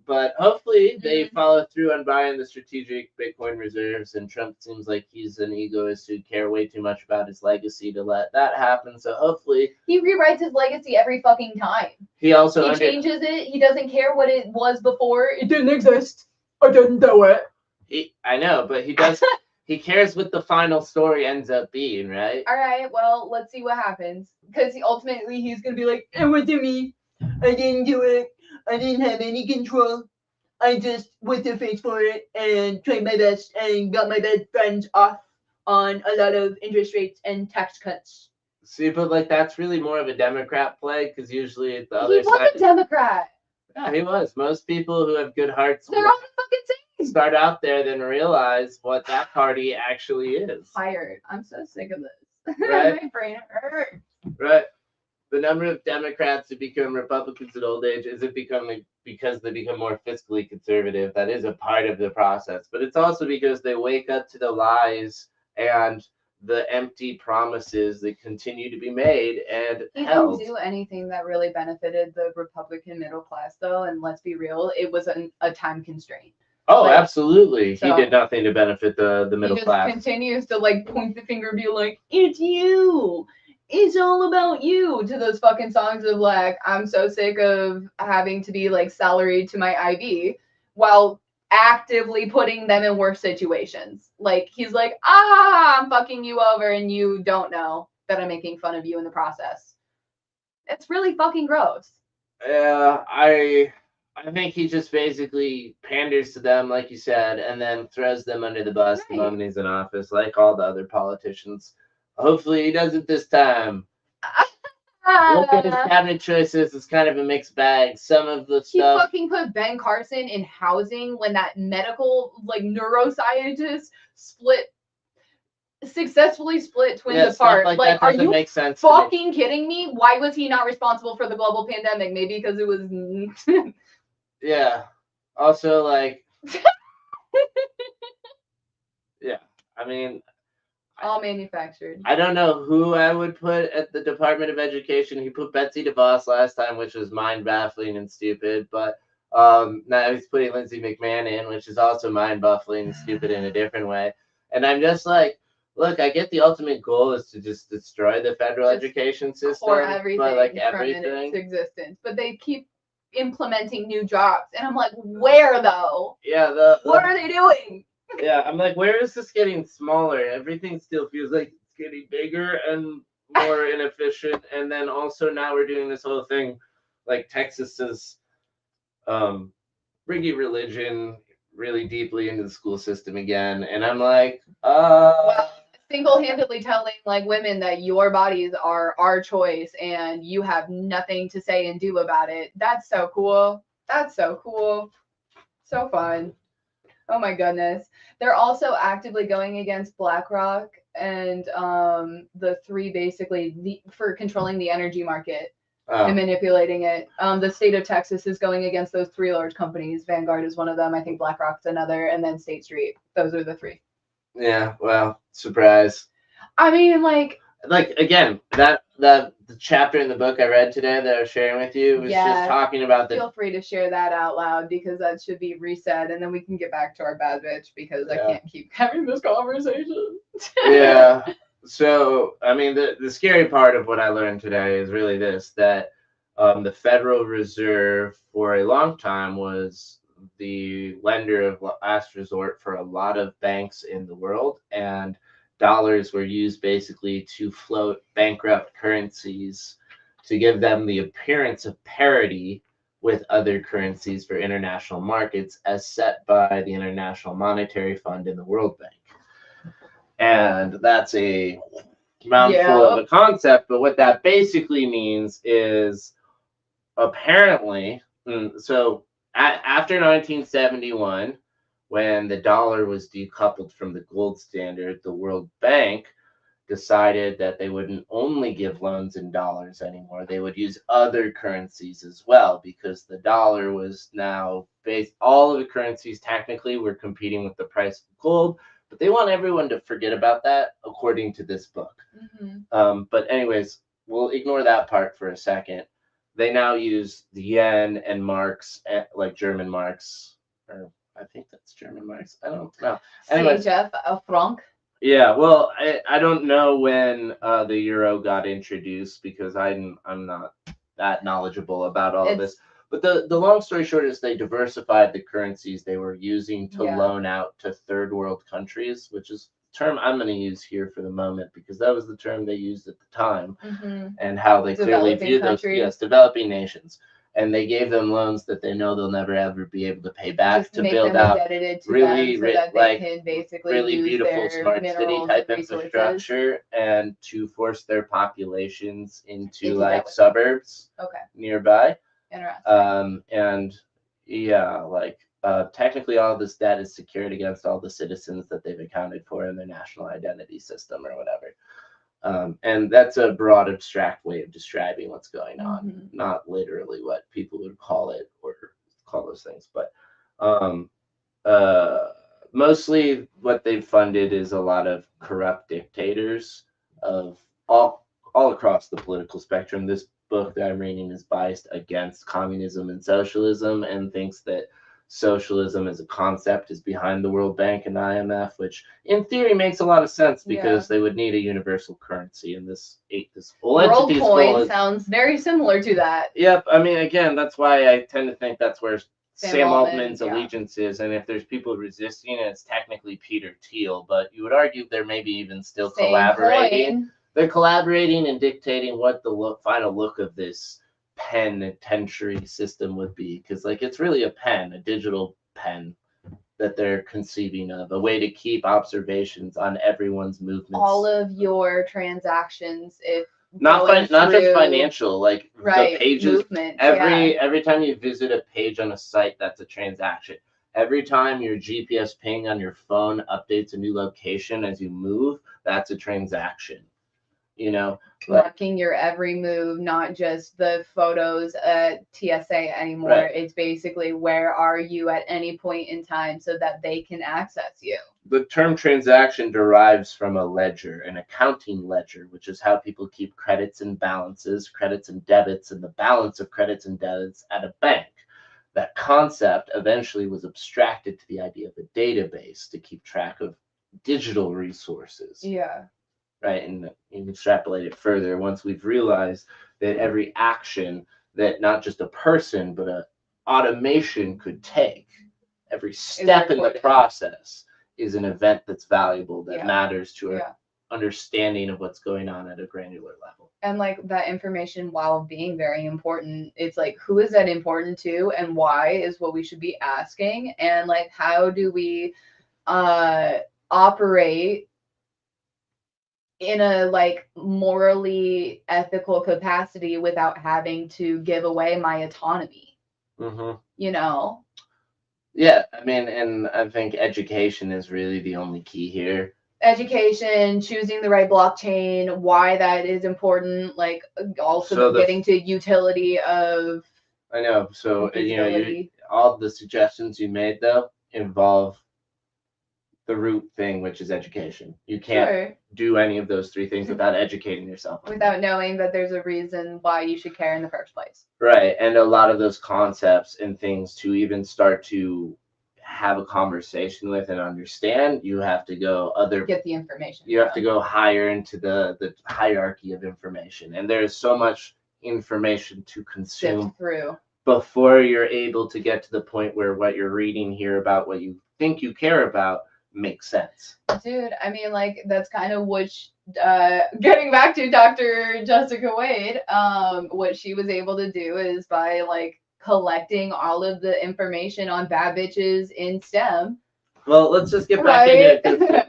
But hopefully they follow through on buying the strategic Bitcoin reserves, and Trump seems like he's an egoist who cares way too much about his legacy to let that happen. So hopefully he rewrites his legacy every fucking time. He also changes it. He doesn't care what it was before. It didn't exist. I didn't do it. I know, but he does. He cares what the final story ends up being, right? All right. Well, let's see what happens, because ultimately he's gonna be like, "It wasn't me. I didn't do it. I didn't have any control. I just went to face for it and tried my best and got my best friends off on a lot of interest rates and tax cuts." See, but like that's really more of a Democrat play, because usually the other side. He was a Democrat. Yeah, he was. Most people who have good hearts. They're on the fucking team. Start out there, then realize what that party actually is. Tired. I'm so sick of this. Right? My brain hurts. Right. The number of Democrats who become Republicans at old age isn't becoming because they become more fiscally conservative. That is a part of the process. But it's also because they wake up to the lies and the empty promises that continue to be made and held. He didn't do anything that really benefited the Republican middle class, though. And let's be real, it was a time constraint. Oh, absolutely. So, he did nothing to benefit the middle class. He just continues to point the finger and be like, "It's you. It's all about you," to those fucking songs of I'm so sick of having to be salaried to my IV while actively putting them in worse situations. He's like, I'm fucking you over and you don't know that I'm making fun of you in the process. It's really fucking gross. Yeah, I think he just basically panders to them, like you said, and then throws them under the bus the moment he's in office, like all the other politicians. Hopefully he does it this time. Look at his cabinet choices. It's kind of a mixed bag. Some of the stuff. He fucking put Ben Carson in housing when that medical neuroscientist successfully split twins apart. That are you make sense fucking kidding me? Why was he not responsible for the global pandemic? Maybe because it was. Yeah. Also, yeah. I mean. All manufactured. I don't know who I would put at the Department of Education. He put Betsy DeVos last time, which was mind-baffling and stupid. But now he's putting Lindsey McMahon in, which is also mind-baffling and stupid in a different way. And I'm just look, I get the ultimate goal is to just destroy the federal education system. Or everything. But everything. From its existence. But they keep implementing new jobs. And I'm like, where though? Yeah. What are they doing? Yeah, I'm like, where is this getting smaller? Everything still feels like it's getting bigger and more inefficient. And then also now we're doing this whole thing, Texas is bringing religion really deeply into the school system again. And I'm like, well, single-handedly telling women that your bodies are our choice and you have nothing to say and do about it. That's so cool. That's so cool. So fun. Oh my goodness. They're also actively going against BlackRock and the three basically for controlling the energy market and manipulating it. The state of Texas is going against those three large companies. Vanguard is one of them. I think BlackRock's another, and then State Street. Those are the three. Yeah, well, surprise. I mean, again, the chapter in the book I read today that I was sharing with you was just talking about Feel free to share that out loud because that should be reset, and then we can get back to our bad bitch because I can't keep having this conversation. Yeah. So, I mean, the scary part of what I learned today is really this, that the Federal Reserve for a long time was the lender of last resort for a lot of banks in the world, and dollars were used basically to float bankrupt currencies to give them the appearance of parity with other currencies for international markets as set by the International Monetary Fund and the World Bank. And that's a mouthful of a concept, but what that basically means is apparently, so after 1971, when the dollar was decoupled from the gold standard, the World Bank decided that they wouldn't only give loans in dollars anymore. They would use other currencies as well, because the dollar was now based, all of the currencies technically were competing with the price of gold, but they want everyone to forget about that, according to this book. But anyways, we'll ignore that part for a second. They now use the yen and marks, like German marks, or I think that's German marks. I don't know. Anyways, Jeff, a franc. Yeah, well, I don't know when the euro got introduced, because I'm not that knowledgeable about all of this. But the long story short is they diversified the currencies they were using to loan out to third world countries, which is a term I'm going to use here for the moment, because that was the term they used at the time, and how they clearly view those developing nations. And they gave them loans that they know they'll never ever be able to pay back, to build out really beautiful smart city type infrastructure, and to force their populations into like suburbs nearby. And technically all of this debt is secured against all the citizens that they've accounted for in their national identity system or whatever. And that's a broad, abstract way of describing what's going on, not literally what people would call it or call those things. But mostly what they've funded is a lot of corrupt dictators of all across the political spectrum. This book that I'm reading is biased against communism and socialism, and thinks that socialism as a concept is behind the World Bank and IMF, which in theory makes a lot of sense, because they would need a universal currency, and this whole entity's WorldCoin sounds very similar to that. Yep, I mean, again, that's why I tend to think that's where Sam Altman's allegiance is, and if there's people resisting it, it's technically Peter Thiel, but you would argue they're maybe even still collaborating. They're collaborating and dictating what the final look of this penitentiary system would be, because like it's really a pen, a digital pen that they're conceiving of, a way to keep observations on everyone's movements, all of your transactions, if not just financial, like the pages, movement, every time you visit a page on a site, that's a transaction. Every time your GPS ping on your phone updates a new location as you move, that's a transaction. You know, tracking your every move, not just the photos at TSA anymore. It's basically where are you at any point in time, so that they can access you. The term transaction derives from a ledger, an accounting ledger, which is how people keep credits and balances, credits and debits, and the balance of credits and debits at a bank. That concept eventually was abstracted to the idea of a database to keep track of digital resources. Right, and you extrapolate it further once we've realized that every action that not just a person but an automation could take, every step in the process is an event that's valuable, that matters to our understanding of what's going on at a granular level. And like that information, while being very important, it's like, who is that important to, and why is what we should be asking, and like how do we operate in a like morally ethical capacity without having to give away my autonomy. You know? Yeah, I mean, and I think education is really the only key here. Education, choosing the right blockchain, why that is important, like also getting to utility of. I know. So all the suggestions you made though involve the root thing, which is education. You can't do any of those three things without educating yourself. Without knowing that there's a reason why you should care in the first place. Right. And a lot of those concepts and things, to even start to have a conversation with and understand, you have to get the information. You have to go higher into the hierarchy of information. And there's so much information to consume through before you're able to get to the point where what you're reading here about what you think you care about makes sense. Dude, I mean, like, that's kind of what getting back to Dr. Jessica Wade, what she was able to do is by like collecting all of the information on bad bitches in STEM. Well, let's just get back into it.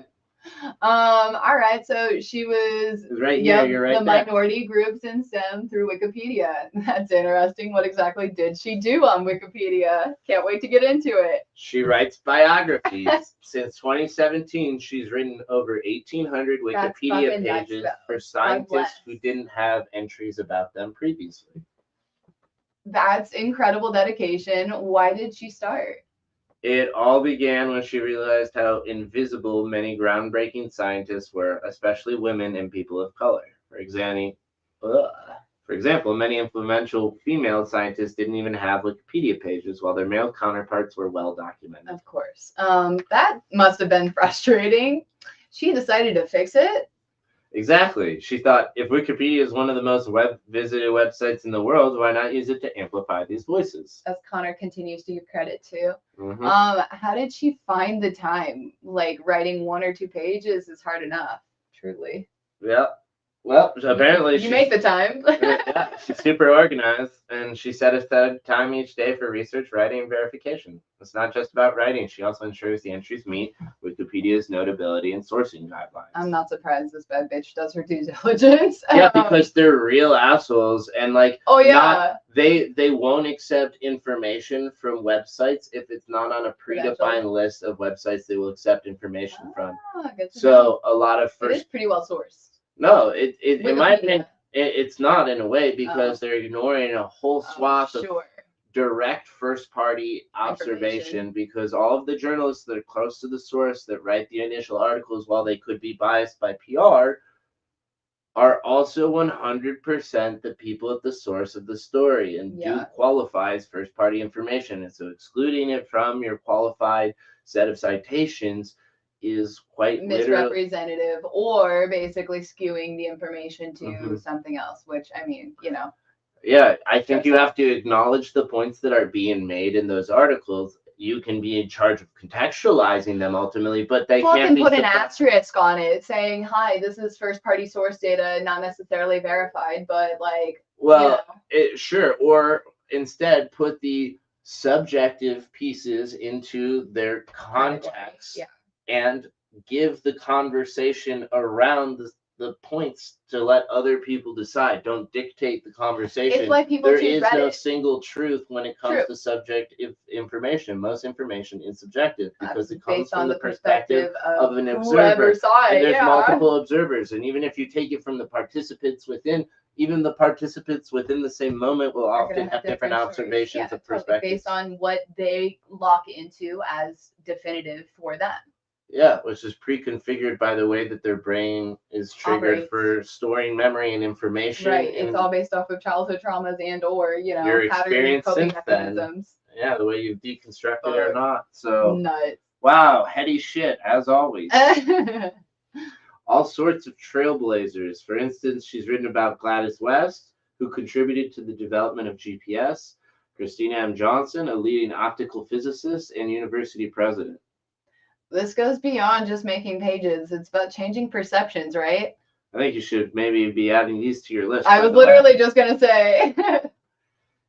All right, so she was right here. You're right the there. minority groups in STEM through Wikipedia. That's interesting. What exactly did she do on Wikipedia? Can't wait to get into it. She writes biographies. Since 2017, she's written over 1,800 Wikipedia pages for scientists who didn't have entries about them previously. That's incredible dedication. Why did she start? It all began when she realized how invisible many groundbreaking scientists were, especially women and people of color. For example, many influential female scientists didn't even have Wikipedia pages, while their male counterparts were well documented. Of course. That must have been frustrating. She decided to fix it. Exactly. She thought, if Wikipedia is one of the most visited websites in the world, why not use it to amplify these voices? As Connor continues to give credit to. Mm-hmm. How did she find the time? Like, writing 1 or 2 pages is hard enough, truly. Yeah. Well, apparently you make the time. Yeah, she's super organized, and she set aside time each day for research, writing, and verification. It's not just about writing. She also ensures the entries meet Wikipedia's notability and sourcing guidelines. I'm not surprised this bad bitch does her due diligence. Yeah, because they're real assholes, and like, they won't accept information from websites if it's not on a predefined list of websites they will accept information from. So a lot of it is pretty well sourced. No, it in my opinion, it's not in a way, because they're ignoring a whole swath of direct first-party observation, because all of the journalists that are close to the source that write the initial articles, while they could be biased by PR, are also 100% the people at the source of the story and do qualify as first-party information. And so excluding it from your qualified set of citations is quite misrepresentative, or basically skewing the information to something else, which, I mean, Yeah, I think you have to acknowledge the points that are being made in those articles. You can be in charge of contextualizing them ultimately, but they can't put an asterisk on it saying, hi, this is first party source data, not necessarily verified, but like, sure. Or instead put the subjective pieces into their context. And give the conversation around the points to let other people decide. Don't dictate the conversation. It's like people there is no single truth when it comes to subjective information. Most information is subjective because it comes from the perspective of an observer. And there's multiple observers. And even if you take it from the participants within, even the participants within the same moment will often have different observations of perspectives. Based on what they lock into as definitive for them. Yeah, which is pre-configured by the way that their brain is triggered for storing memory and information. Right, it's all based off of childhood traumas and or, your experience since then. Yeah, the way you've deconstructed it or not. So, nuts. Wow, heady shit, as always. All sorts of trailblazers. For instance, she's written about Gladys West, who contributed to the development of GPS, Christina M. Johnson, a leading optical physicist and university president. This goes beyond just making pages. It's about changing perceptions, right? I think you should maybe be adding these to your list. I was literally just going to say.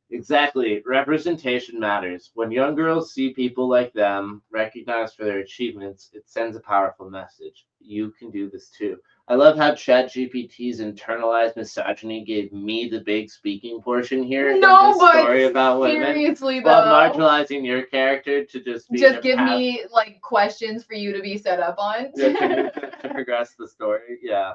Exactly. Representation matters. When young girls see people like them recognized for their achievements, it sends a powerful message. You can do this too. I love how ChatGPT's internalized misogyny gave me the big speaking portion here. No, but story about seriously women, though. While marginalizing your character to just give me like questions for you to be set up on. to progress the story. Yeah.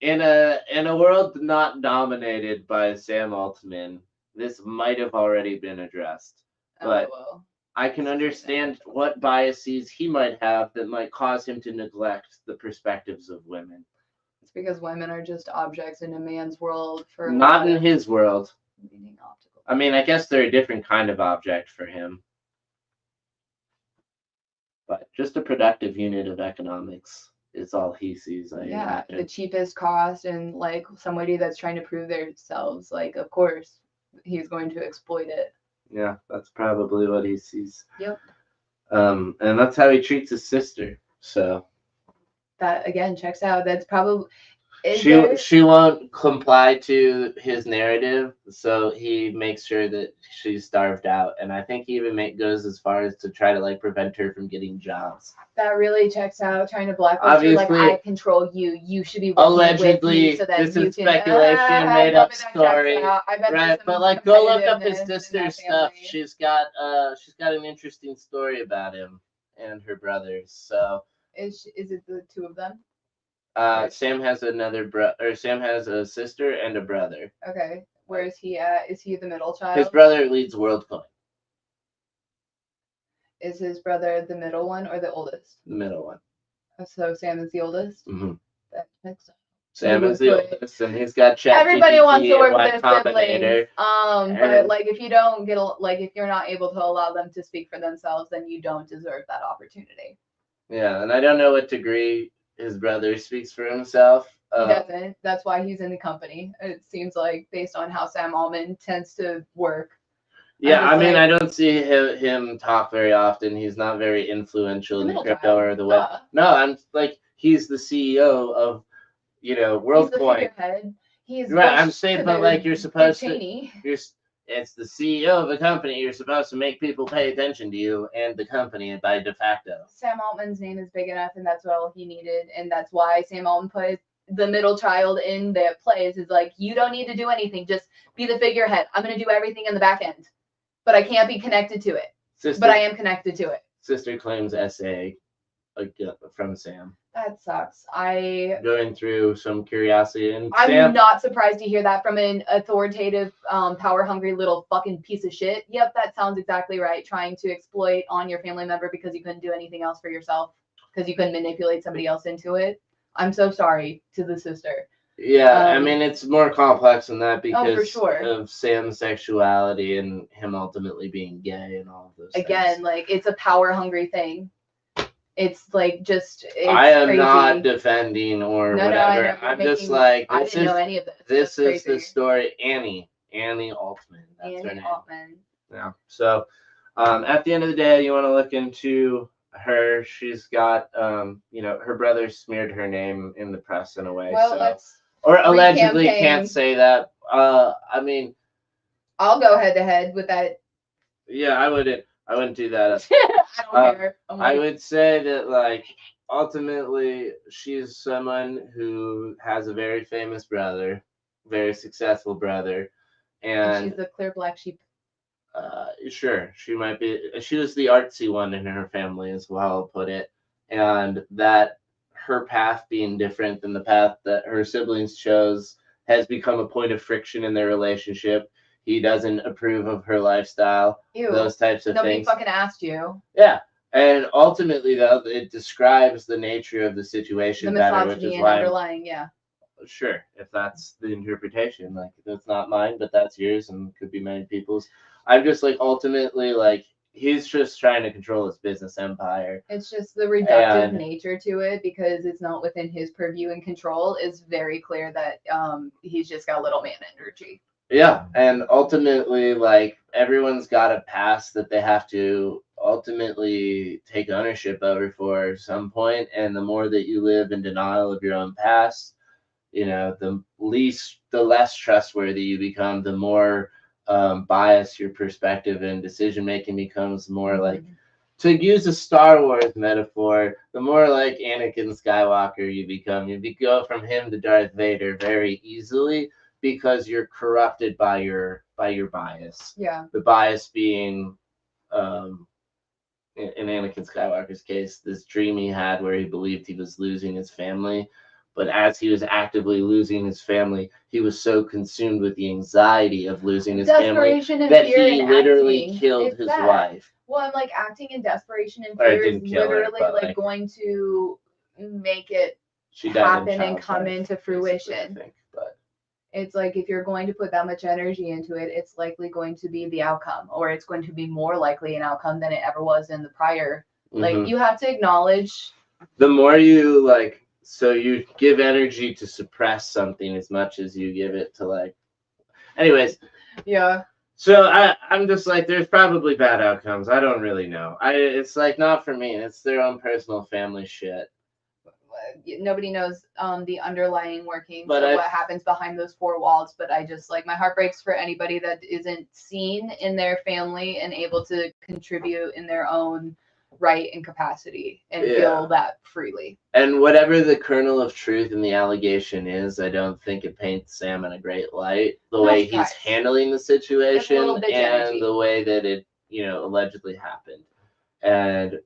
In a world not dominated by Sam Altman, this might have already been addressed. But I can understand what biases he might have that might cause him to neglect the perspectives of women. It's because women are just objects in a man's world. Not in his world. I mean, I guess they're a different kind of object for him. But just a productive unit of economics is all he sees. The cheapest cost and like somebody that's trying to prove themselves. Like, of course, he's going to exploit it. Yeah, that's probably what he sees. Yep. And that's how he treats his sister. So that again checks out. That's probably she won't comply to his narrative, so he makes sure that she's starved out, and I think he even goes as far as to try to like prevent her from getting jobs. That really checks out. Trying to blacklist her, like I control you. You should be working allegedly with me so that this you is speculation, made up story, right? But like, go look up his sister's stuff. She's got an interesting story about him and her brothers. So is it the two of them? Sam has Sam has a sister and a brother. Okay. Where is he at? Is he the middle child? His brother leads WorldCoin. Is his brother the middle one or the oldest? The middle one. So Sam is the oldest? Mm-hmm. That makes sense. Sam is the oldest, and he's got ChatGPT. Everybody wants to work with their siblings. But like, if you don't get if you're not able to allow them to speak for themselves, then you don't deserve that opportunity. Yeah, and I don't know what degree his brother speaks for himself. He doesn't. That's why he's in the company. It seems like, based on how Sam Altman tends to work. Yeah, I mean, I don't see him talk very often. He's not very influential in the crypto or the web. No, I'm like, he's the CEO of, WorldCoin. He's right. I'm saying, but like, you're supposed to. It's the CEO of a company. You're supposed to make people pay attention to you and the company by de facto. Sam Altman's name is big enough, and that's all he needed, and that's why Sam Altman put the middle child in the place. Is like, you don't need to do anything. Just be the figurehead. I'm going to do everything in the back end, but I can't be connected to it. But I am connected to it. Sister claims SA from Sam. That sucks. Going through some curiosity, and I'm not surprised to hear that from an authoritative, power-hungry little fucking piece of shit. Yep, that sounds exactly right. Trying to exploit on your family member because you couldn't do anything else for yourself, because you couldn't manipulate somebody else into it. I'm so sorry to the sister. Yeah, I mean, it's more complex than that because for sure. of Sam's sexuality and him ultimately being gay and all of those things. Like, it's a power-hungry thing. It's like I am crazy. Not defending or whatever. I'm just like, I didn't know any of this. This is the story. Annie Altman. That's her name. Altman. Yeah. So, at the end of the day, you want to look into her. She's got, her brother smeared her name in the press in a way. Well, or allegedly, can't say that. I mean, I'll go head to head with that. Yeah, I wouldn't do that. I don't care. I would say that, like, ultimately, she's someone who has a very famous brother, very successful brother, and she's the clear black sheep. Sure, she might be. She was the artsy one in her family, as well, I'll put it, and that her path being different than the path that her siblings chose has become a point of friction in their relationship. He doesn't approve of her lifestyle. Ew. Those types of Nobody things. Nobody fucking asked you. Yeah. And ultimately, though, it describes the nature of the situation better, which is why underlying, yeah. Sure, if that's the interpretation, like, that's not mine, but that's yours and could be many people's. I'm just like, ultimately, like, he's just trying to control his business empire. It's just the reductive nature to it, because it's not within his purview and control. Is very clear that he's just got little man energy. Yeah, and ultimately, like, everyone's got a past that they have to ultimately take ownership over for some point, and the more that you live in denial of your own past, the less trustworthy you become, the more biased your perspective and decision making becomes. More like, to use a Star Wars metaphor, the more like Anakin Skywalker you become. You go from him to Darth Vader very easily, because you're corrupted by your bias. Yeah. The bias being, in Anakin Skywalker's case, this dream he had where he believed he was losing his family. But as he was actively losing his family, he was so consumed with the anxiety of losing his family that he literally killed his wife. Well, I'm like, acting in desperation and fear is literally going to make it happen and come into fruition. It's like, if you're going to put that much energy into it, it's likely going to be the outcome, or it's going to be more likely an outcome than it ever was in the prior. Like, you have to acknowledge. The more you so you give energy to suppress something as much as you give it to, like, Anyways. Yeah. So I'm just like, there's probably bad outcomes. I don't really know. It's like not for me. It's their own personal family shit. Nobody knows the underlying workings of what happens behind those four walls. But I just like, my heart breaks for anybody that isn't seen in their family and able to contribute in their own right and capacity and feel that freely. And whatever the kernel of truth in the allegation is, I don't think it paints Sam in a great light. The way he's handling the situation and the way that it, allegedly happened. And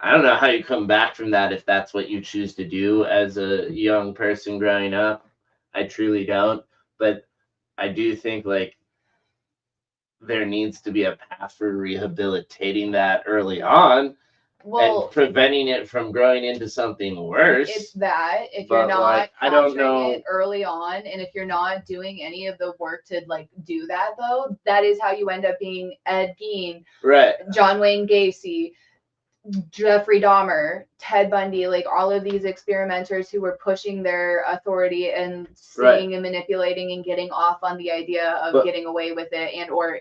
I don't know how you come back from that if that's what you choose to do as a young person growing up. I truly don't. But I do think like there needs to be a path for rehabilitating that early on. And preventing it from growing into something worse. It's that if you're not capturing it early on, and if you're not doing any of the work to like do that, though, that is how you end up being Ed Gein, right? John Wayne Gacy, Jeffrey Dahmer, Ted Bundy, like all of these experimenters who were pushing their authority and seeing and manipulating and getting off on the idea of getting away with it and or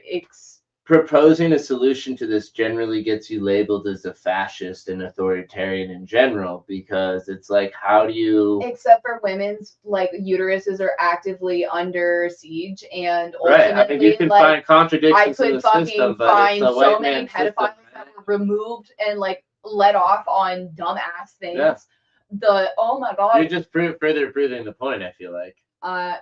proposing a solution to this generally gets you labeled as a fascist and authoritarian in general, because it's like, how do you, except for women's like uteruses are actively under siege, and ultimately, I mean, you can find contradictions in the system, but find so many pedophiles that were removed and like let off on dumbass things. Oh my god, you're just further proving the point, I feel like.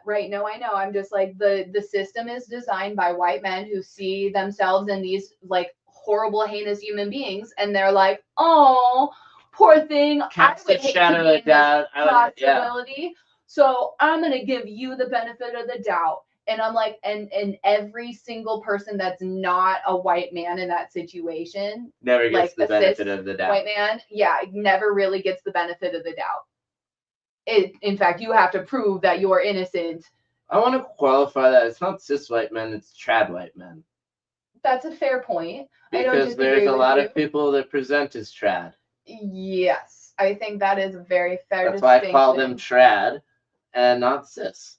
Right. No, I know. I'm just like, the system is designed by white men who see themselves in these like horrible, heinous human beings, and they're like, oh, poor thing. Cast I would hate to be in this possibility. So I'm gonna give you the benefit of the doubt. And I'm like, and every single person that's not a white man in that situation never gets the benefit of the doubt. White man, never really gets the benefit of the doubt. In fact, you have to prove that you're innocent. I want to qualify that. It's not cis white men, it's trad white men. That's a fair point. Because there's a lot of people that present as trad. Yes, I think that is a very fair distinction. That's why I call them trad and not cis.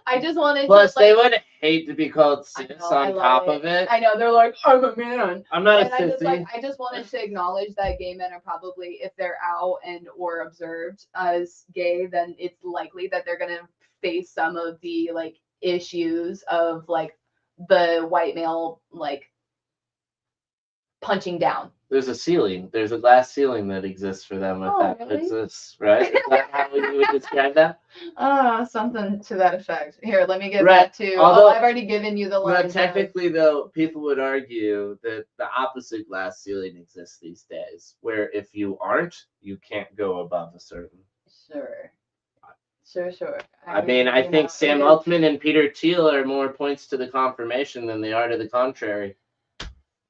I just wanted Plus, they would hate to be called cis on top of it. I know, they're like, I'm a man. I'm not a sissy. I just wanted to acknowledge that gay men are probably, if they're out and or observed as gay, then it's likely that they're gonna face some of the like issues of like the white male like punching down. There's a ceiling. There's a glass ceiling that exists for them if that exists, right? Is that how you would describe that? Something to that effect. Here, let me get that to. Although I've already given you the line. But technically, though, people would argue that the opposite glass ceiling exists these days, where if you aren't, you can't go above a certain. Sure. I mean, I think Sam Altman and Peter Thiel are more points to the confirmation than they are to the contrary.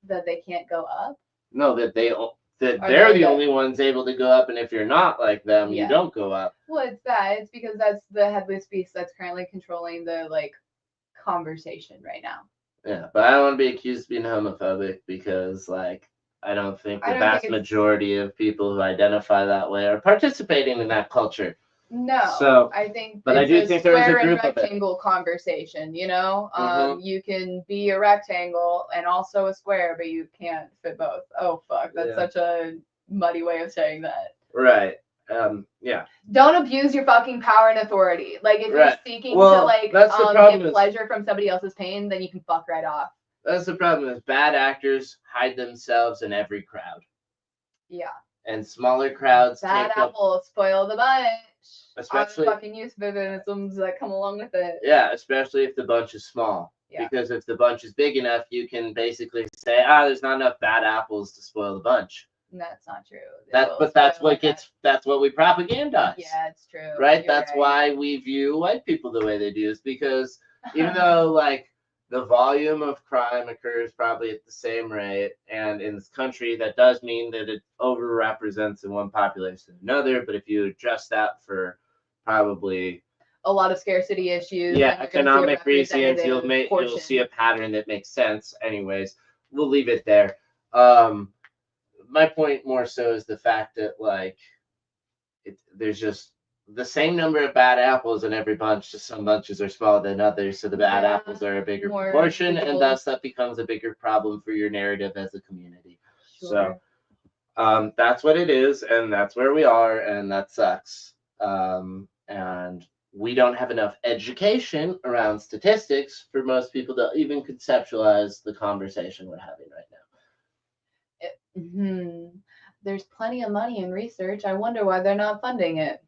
That they can't go up? No, that they're the only ones able to go up, and if you're not like them, you don't go up. Well, it's that. It's because that's the headless beast that's currently controlling the like conversation right now. Yeah, but I don't want to be accused of being homophobic because like I don't think the vast majority of people who identify that way are participating in that culture. No, so I think, but I do think there was a group of rectangle conversation. You know, you can be a rectangle and also a square, but you can't fit both. Oh fuck, that's such a muddy way of saying that. Right. Don't abuse your fucking power and authority. Like if you're seeking to like get pleasure from somebody else's pain, then you can fuck right off. That's the problem. Is bad actors hide themselves in every crowd. Yeah. And smaller crowds. Bad apples spoil the bunch. Especially fucking euphemisms that come along with it. Yeah, especially if the bunch is small. Yeah. Because if the bunch is big enough, you can basically say, there's not enough bad apples to spoil the bunch. That's not true. That's what we propagandize. Yeah, it's true. Right? That's why we view white people the way they do, is because even though like the volume of crime occurs probably at the same rate, and in this country that does mean that it overrepresents in one population than another, but if you adjust that for probably a lot of scarcity issues, economic reasons, you'll see a pattern that makes sense. Anyways, we'll leave it there. My point more so is the fact that like there's just the same number of bad apples in every bunch. Just some bunches are smaller than others, so the bad apples are a bigger proportion, and thus that becomes a bigger problem for your narrative as a community. Sure. So that's what it is, and that's where we are, and that sucks. And we don't have enough education around statistics for most people to even conceptualize the conversation we're having right now. There's plenty of money in research. I wonder why they're not funding it.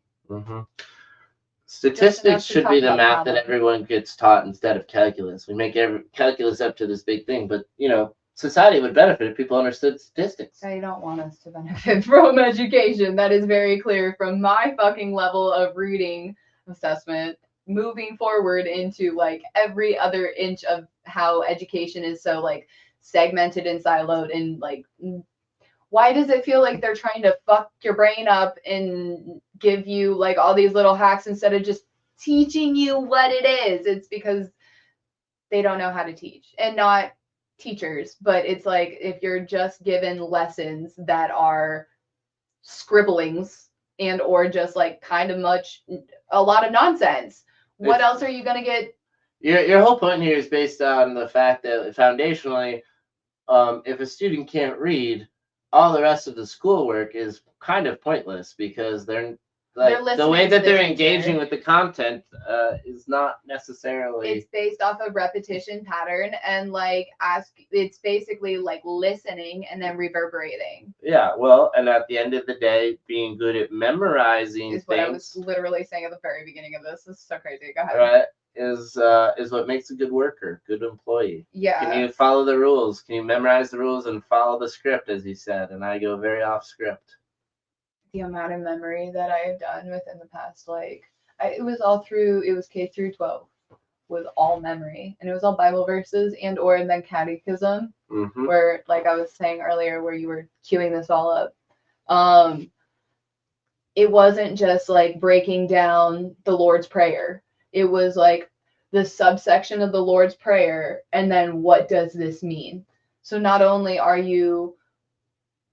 Statistics should be the math that everyone gets taught instead of calculus. We make calculus up to this big thing, but society would benefit if people understood statistics. They don't want us to benefit from education. That is very clear from my fucking level of reading assessment moving forward into like every other inch of how education is so like segmented and siloed, and like why does it feel like they're trying to fuck your brain up and give you like all these little hacks instead of just teaching you what it is? It's because they don't know how to teach, and not teachers, but it's like if you're just given lessons that are scribblings and or just like kind of a lot of nonsense, what else are you going to get? Your whole point here is based on the fact that foundationally, if a student can't read, all the rest of the schoolwork is kind of pointless, because they're the way that they're engaging with the content is not necessarily. It's based off a repetition pattern, and like it's basically like listening and then reverberating. Yeah, well, and at the end of the day, being good at memorizing is what I was literally saying at the very beginning of this. This is so crazy. Go ahead. Right. Is what makes a good worker, good employee. Yeah. Can you follow the rules? Can you memorize the rules and follow the script, as you said? And I go very off script. The amount of memory that I have done within the past, it was K through 12, was all memory, and it was all Bible verses and then catechism, where, like I was saying earlier, where you were queuing this all up. It wasn't just like breaking down the Lord's Prayer. It was like the subsection of the Lord's Prayer, and then what does this mean? So not only are you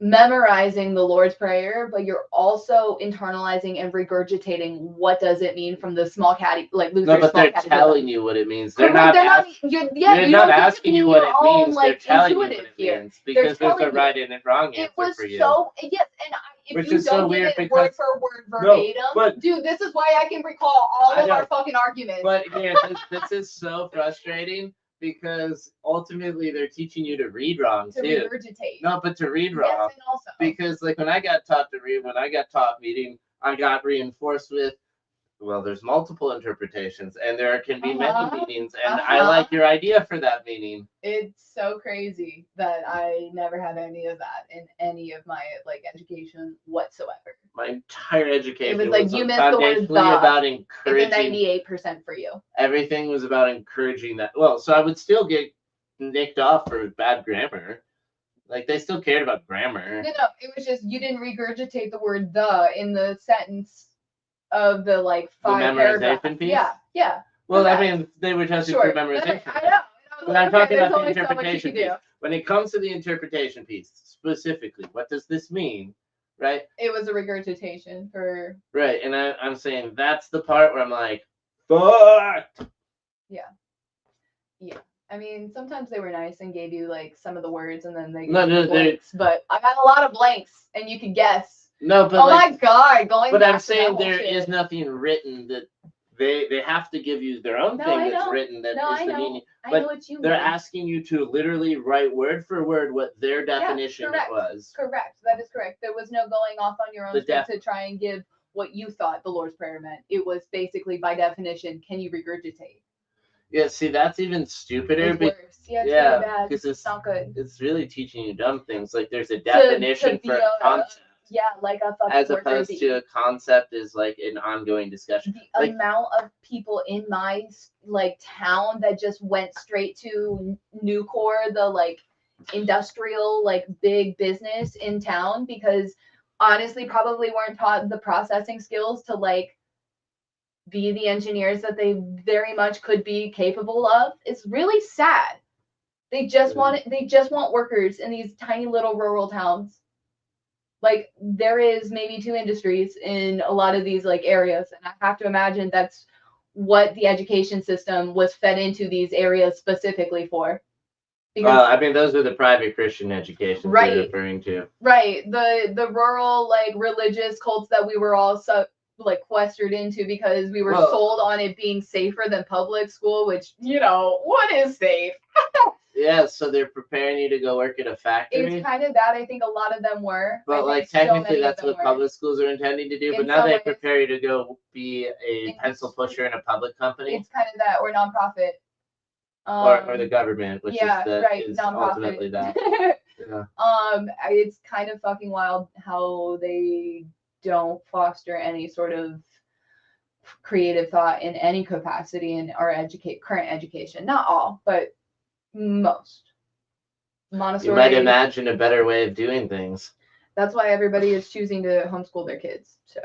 memorizing the Lord's Prayer, but you're also internalizing and regurgitating what does it mean from the small cat, like Luther's no, but small they're telling you what it means. They're not asking you what it means. They're telling you what it means, because there's a right and a wrong answer for you. Yes, and if you don't get it word for word verbatim, dude, this is why I can recall all of our fucking arguments. But yeah, this is so frustrating, because ultimately they're teaching you to read wrong too. Regurgitate. No, but to read wrong. Yes, and also. Because like when I got taught to read, when I got taught reading, I got reinforced with, well, there's multiple interpretations, and there can be many meanings, and I like your idea for that meaning. It's so crazy that I never had any of that in any of my education whatsoever. My entire education was like you missed the word about encouraging. It's a 98% for you. Everything was about encouraging that. Well, so I would still get nicked off for bad grammar. Like they still cared about grammar. No, it was just you didn't regurgitate the word "the" in the sentence of the 5 paragraphs. Piece? Yeah. Well, I mean, they were testing for memorization. I know. But I'm talking about the interpretation piece. When it comes to the interpretation piece, specifically, what does this mean? Right? It was a regurgitation for. Right, and I'm saying that's the part where I'm like, fuck. Yeah. I mean, sometimes they were nice and gave you some of the words, and then they gave blanks. But I got a lot of blanks, and you could guess. No, but my God, going. But I'm saying there is nothing written that they have to give you their own thing that's written that is the meaning. But I know what you mean. They're asking you to literally write word for word what their definition was. Correct. That is correct. There was no going off on your own to try and give what you thought the Lord's Prayer meant. It was basically by definition. Can you regurgitate? Yeah, see, that's even stupider. It's worse. Yeah, it's really bad. Because it's not good. It's really teaching you dumb things. Like there's a definition for a concept. Yeah, like a fucking as opposed to a concept is like an ongoing discussion. The amount of people in my town that just went straight to Nucor, the industrial big business in town, because honestly probably weren't taught the processing skills to be the engineers that they very much could be capable of. It's really sad. They just want workers in these tiny little rural towns. like there is maybe 2 industries in a lot of these like areas, and I have to imagine that's what the education system was fed into these areas specifically for. Well, I mean, those are the private Christian educations you're referring to. Right. The rural, like, religious cults that we were all sequestered into because we were sold on it being safer than public school, which, you know, what is safe? Yeah, so they're preparing you to go work at a factory. It's kind of that. I think a lot of them were. But like technically that's what public schools are intending to do. But now they prepare you to go be a pencil pusher in a public company. It's kind of that, or nonprofit. Or the government, which is ultimately that. Yeah. It's kind of fucking wild how they don't foster any sort of creative thought in any capacity in our current education. Not all, but most. Montessori. You might imagine a better way of doing things. That's why everybody is choosing to homeschool their kids. So.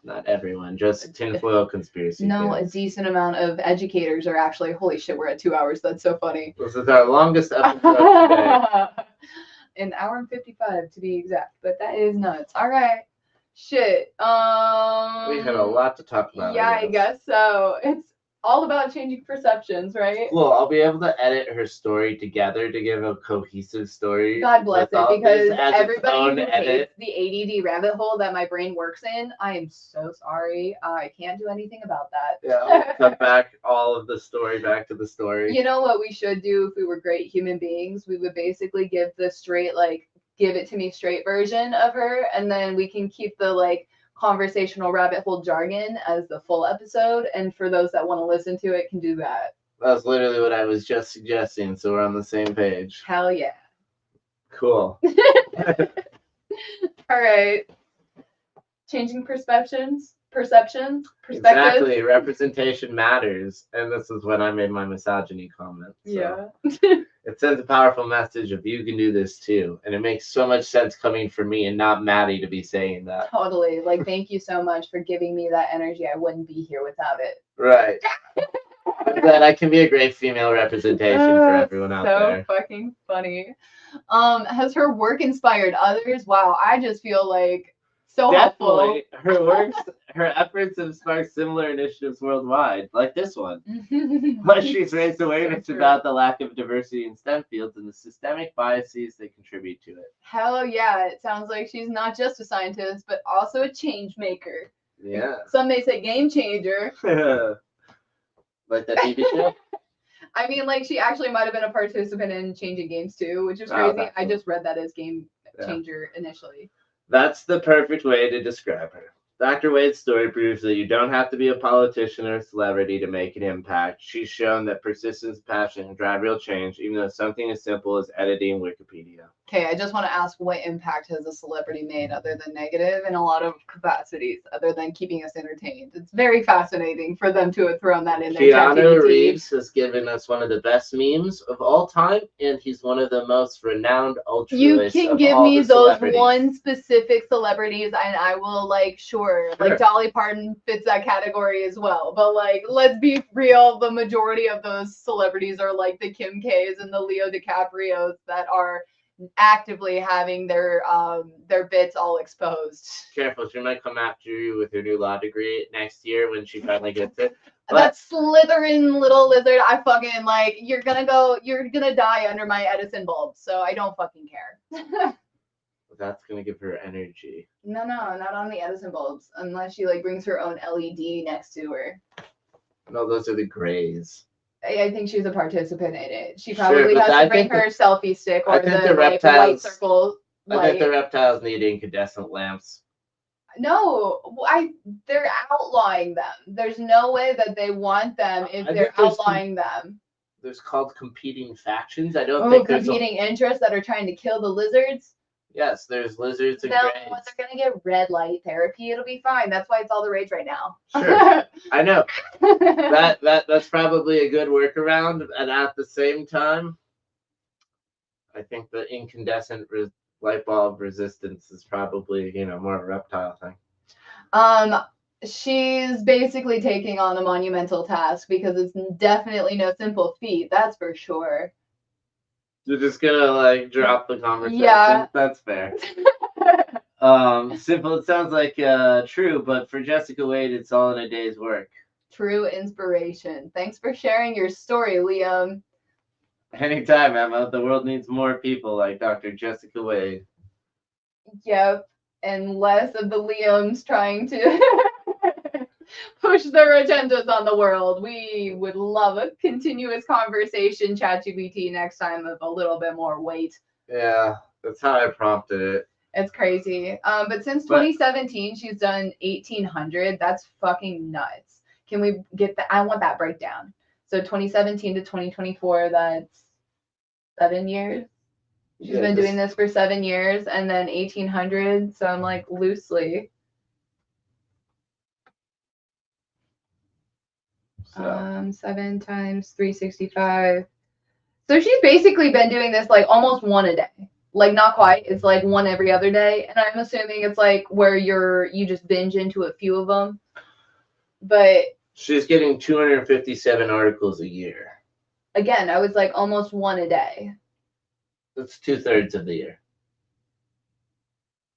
Not everyone, just tinfoil conspiracy. No, a decent amount of educators are actually. Holy shit, we're at 2 hours. That's so funny. This is our longest episode today. An hour and 55 to be exact, but that is nuts. All right, shit. We had a lot to talk about. Yeah, I guess so. It's all about changing perceptions, right? Well, I'll be able to edit her story together to give a cohesive story. God bless it, because everybody who hates the ADD rabbit hole that my brain works in, I am so sorry. I can't do anything about that. Yeah, I'll cut back all of the story back to the story. You know what we should do if we were great human beings? We would basically give the straight, like, give it to me straight version of her, and then we can keep the, like, conversational rabbit hole jargon as the full episode, and for those that want to listen to it can do that. That's literally what I was just suggesting, so we're on the same page. Hell yeah. Cool. All right. Changing perspectives. Exactly. Representation matters, and this is when I made my misogyny comment. So. Yeah. It sends a powerful message of you can do this too. And it makes so much sense coming from me and not Maddie to be saying that. Totally. Like, thank you so much for giving me that energy. I wouldn't be here without it. Right. That I can be a great female representation for everyone out there. So fucking funny. Has her work inspired others? Wow, I just feel like so Definitely. helpful. Her efforts have sparked similar initiatives worldwide, like this one. But she's raised awareness about the lack of diversity in STEM fields and the systemic biases that contribute to it. Hell yeah, it sounds like she's not just a scientist, but also a change maker. Yeah. Some may say game changer. Like that TV show? I mean, like, she actually might have been a participant in changing games too, which is crazy. I just read that as game changer initially. That's the perfect way to describe her. Dr. Wade's story proves that you don't have to be a politician or a celebrity to make an impact. She's shown that persistence, passion, can drive real change, even though something as simple as editing Wikipedia. Okay, I just want to ask, what impact has a celebrity made other than negative in a lot of capacities, other than keeping us entertained? It's very fascinating for them to have thrown that in there. Keanu Reeves has given us one of the best memes of all time, and he's one of the most renowned altruists. You can give me those one specific celebrities, and I will, like, sure. Like, Dolly Parton fits that category as well. But, like, let's be real, the majority of those celebrities are like the Kim K's and the Leo DiCaprios that are actively having their bits all exposed. Careful, she might come after you with her new law degree next year when she finally gets it. That Slytherin little lizard, I fucking, like, you're gonna die under my Edison bulb, so I don't fucking care. That's gonna give her energy. No, not on the Edison bulbs, unless she, like, brings her own LED next to her. No, those are the grays. I think she's a participant in it. She probably has to bring her selfie stick or the white circle. I think the reptiles need incandescent lamps. No, they're outlawing them. There's no way that they want them if they're outlawing them. There's called competing factions. I don't think there's competing interests that are trying to kill the lizards. Yes, there's lizards and grays. Once they're gonna get red light therapy, it'll be fine. That's why it's all the rage right now. Sure, I know. That's probably a good workaround, and at the same time, I think the incandescent light bulb resistance is probably, more of a reptile thing. She's basically taking on a monumental task because it's definitely no simple feat. That's for sure. You're just gonna, like, drop the conversation? Yeah. That's fair. Simple. It sounds like true, but for Jessica Wade, it's all in a day's work. True inspiration. Thanks for sharing your story, Liam. Anytime, Emma. The world needs more people like Dr. Jessica Wade. Yep, and less of the Liams trying to push their agendas on the world. We would love a continuous conversation, ChatGPT, next time of a little bit more weight. Yeah, that's how I prompted it. It's crazy. But since 2017, she's done 1,800. That's fucking nuts. Can we get that? I want that breakdown. So 2017 to 2024, that's 7 years. She's been doing this for 7 years, and then 1,800. So I'm like loosely. So 7 times 365. So she's basically been doing this like almost one a day. Like not quite. It's like one every other day, and I'm assuming it's like where you just binge into a few of them. But she's getting 257 articles a year. Again, I was like almost one a day. That's 2/3 of the year.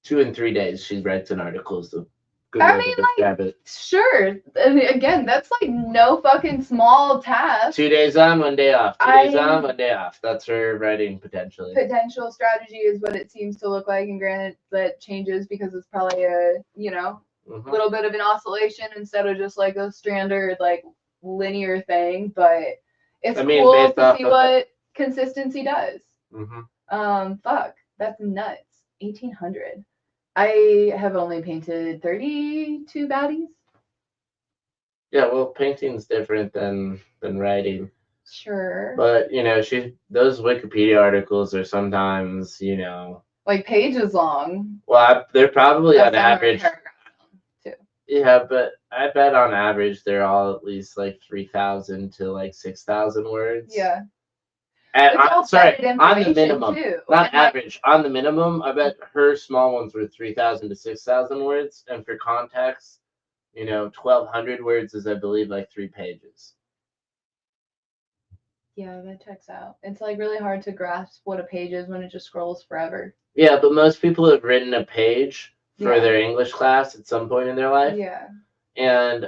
2 and 3 days she writes an article. So I mean, like, sure. I mean, again, that's like no fucking small task. 2 days on, 1 day off. 2 days on, 1 day off. That's her writing potentially. Potential strategy is what it seems to look like, and granted that changes because it's probably a little bit of an oscillation instead of just like a standard like linear thing. But it's cool to see what consistency does. Fuck, that's nuts. 1,800. I have only painted 32 baddies. Yeah, well, painting's different than writing. Sure. But those Wikipedia articles are sometimes like pages long. Well, they're probably on average. Too. Yeah, but I bet on average they're all at least like 3,000 to like 6,000 words. Yeah. And on the minimum, too. Not and average. On the minimum, I bet her small ones were 3,000 to 6,000 words. And for context, 1,200 words is, I believe, like 3 pages. Yeah, that checks out. It's like really hard to grasp what a page is when it just scrolls forever. Yeah, but most people have written a page for their English class at some point in their life. Yeah. And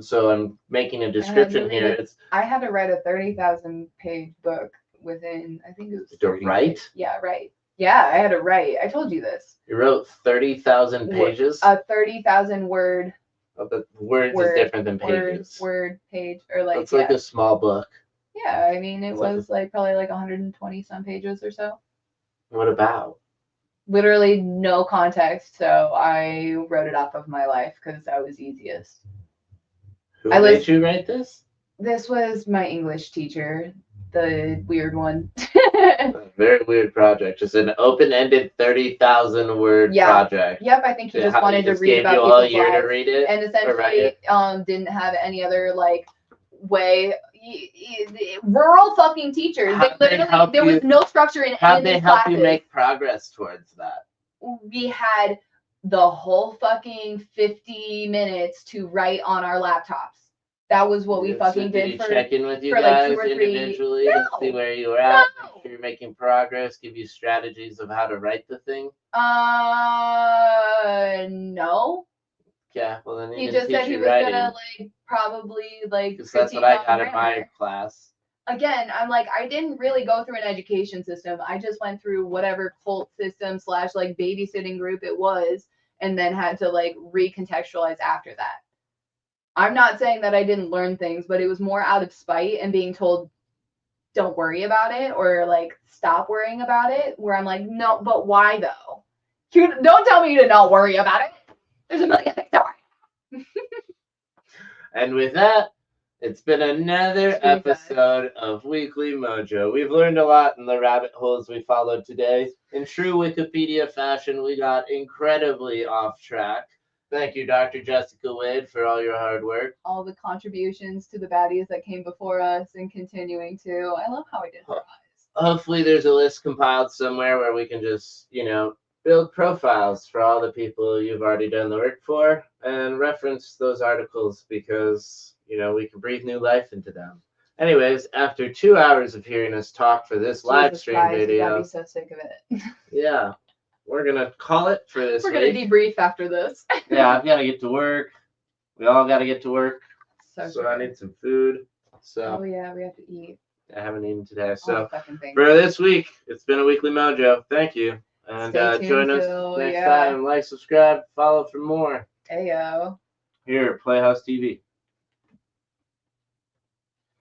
so I'm making a description here. I had to write a 30,000 page book within, I think it was. To write? Yeah, right. Yeah, I had to write. I told you this. You wrote 30,000 pages? A 30,000 word. Oh, but words is different than pages. Word, page, or like. It's like a small book. Yeah, I mean, it was like probably like 120 some pages or so. What about? Literally no context, so I wrote it off of my life because that was easiest. Who made you write this? This was my English teacher, the weird one. Very weird project. Just an open-ended 30,000 word project. Yep, I think he just wanted to read about people's lives. Gave you all year to read it, and essentially didn't have any other like way. Rural fucking teachers. There was no structure in any of these classes. How they help you make progress towards that? We had the whole fucking 50 minutes to write on our laptops. That was what we fucking did for check in with you guys like individually to see where you were at, make sure you're making progress, give you strategies of how to write the thing. No. Yeah, well then he just said he was gonna like probably like. Because that's what I got in my class. Again, I'm like, I didn't really go through an education system. I just went through whatever cult system / like babysitting group it was, and then had to like recontextualize after that. I'm not saying that I didn't learn things, but it was more out of spite and being told, don't worry about it, or like stop worrying about it. Where I'm like, no, but why though? Don't tell me to not worry about it. There's a million things to worry. And with that, it's been another episode of Weekly Mojo. We've learned a lot in the rabbit holes we followed today. In true Wikipedia fashion, we got incredibly off track. Thank you, Dr. Jessica Wade, for all your hard work. All the contributions to the baddies that came before us and continuing to. I love how I did her eyes. Hopefully there's a list compiled somewhere where we can just, build profiles for all the people you've already done the work for and reference those articles because, we can breathe new life into them. Anyways, after 2 hours of hearing us talk for this live stream video. I'd be so sick of it. Yeah. we're gonna call it for this we're week. Gonna debrief after this. Yeah, I've got to get to work. We all got to get to work. So I need some food. So oh yeah, we have to eat. I haven't eaten today. So thing. For this week, it's been a weekly Mojo. Thank you. And join us next time. Like, subscribe, follow for more. Heyo. Here at Playhouse TV.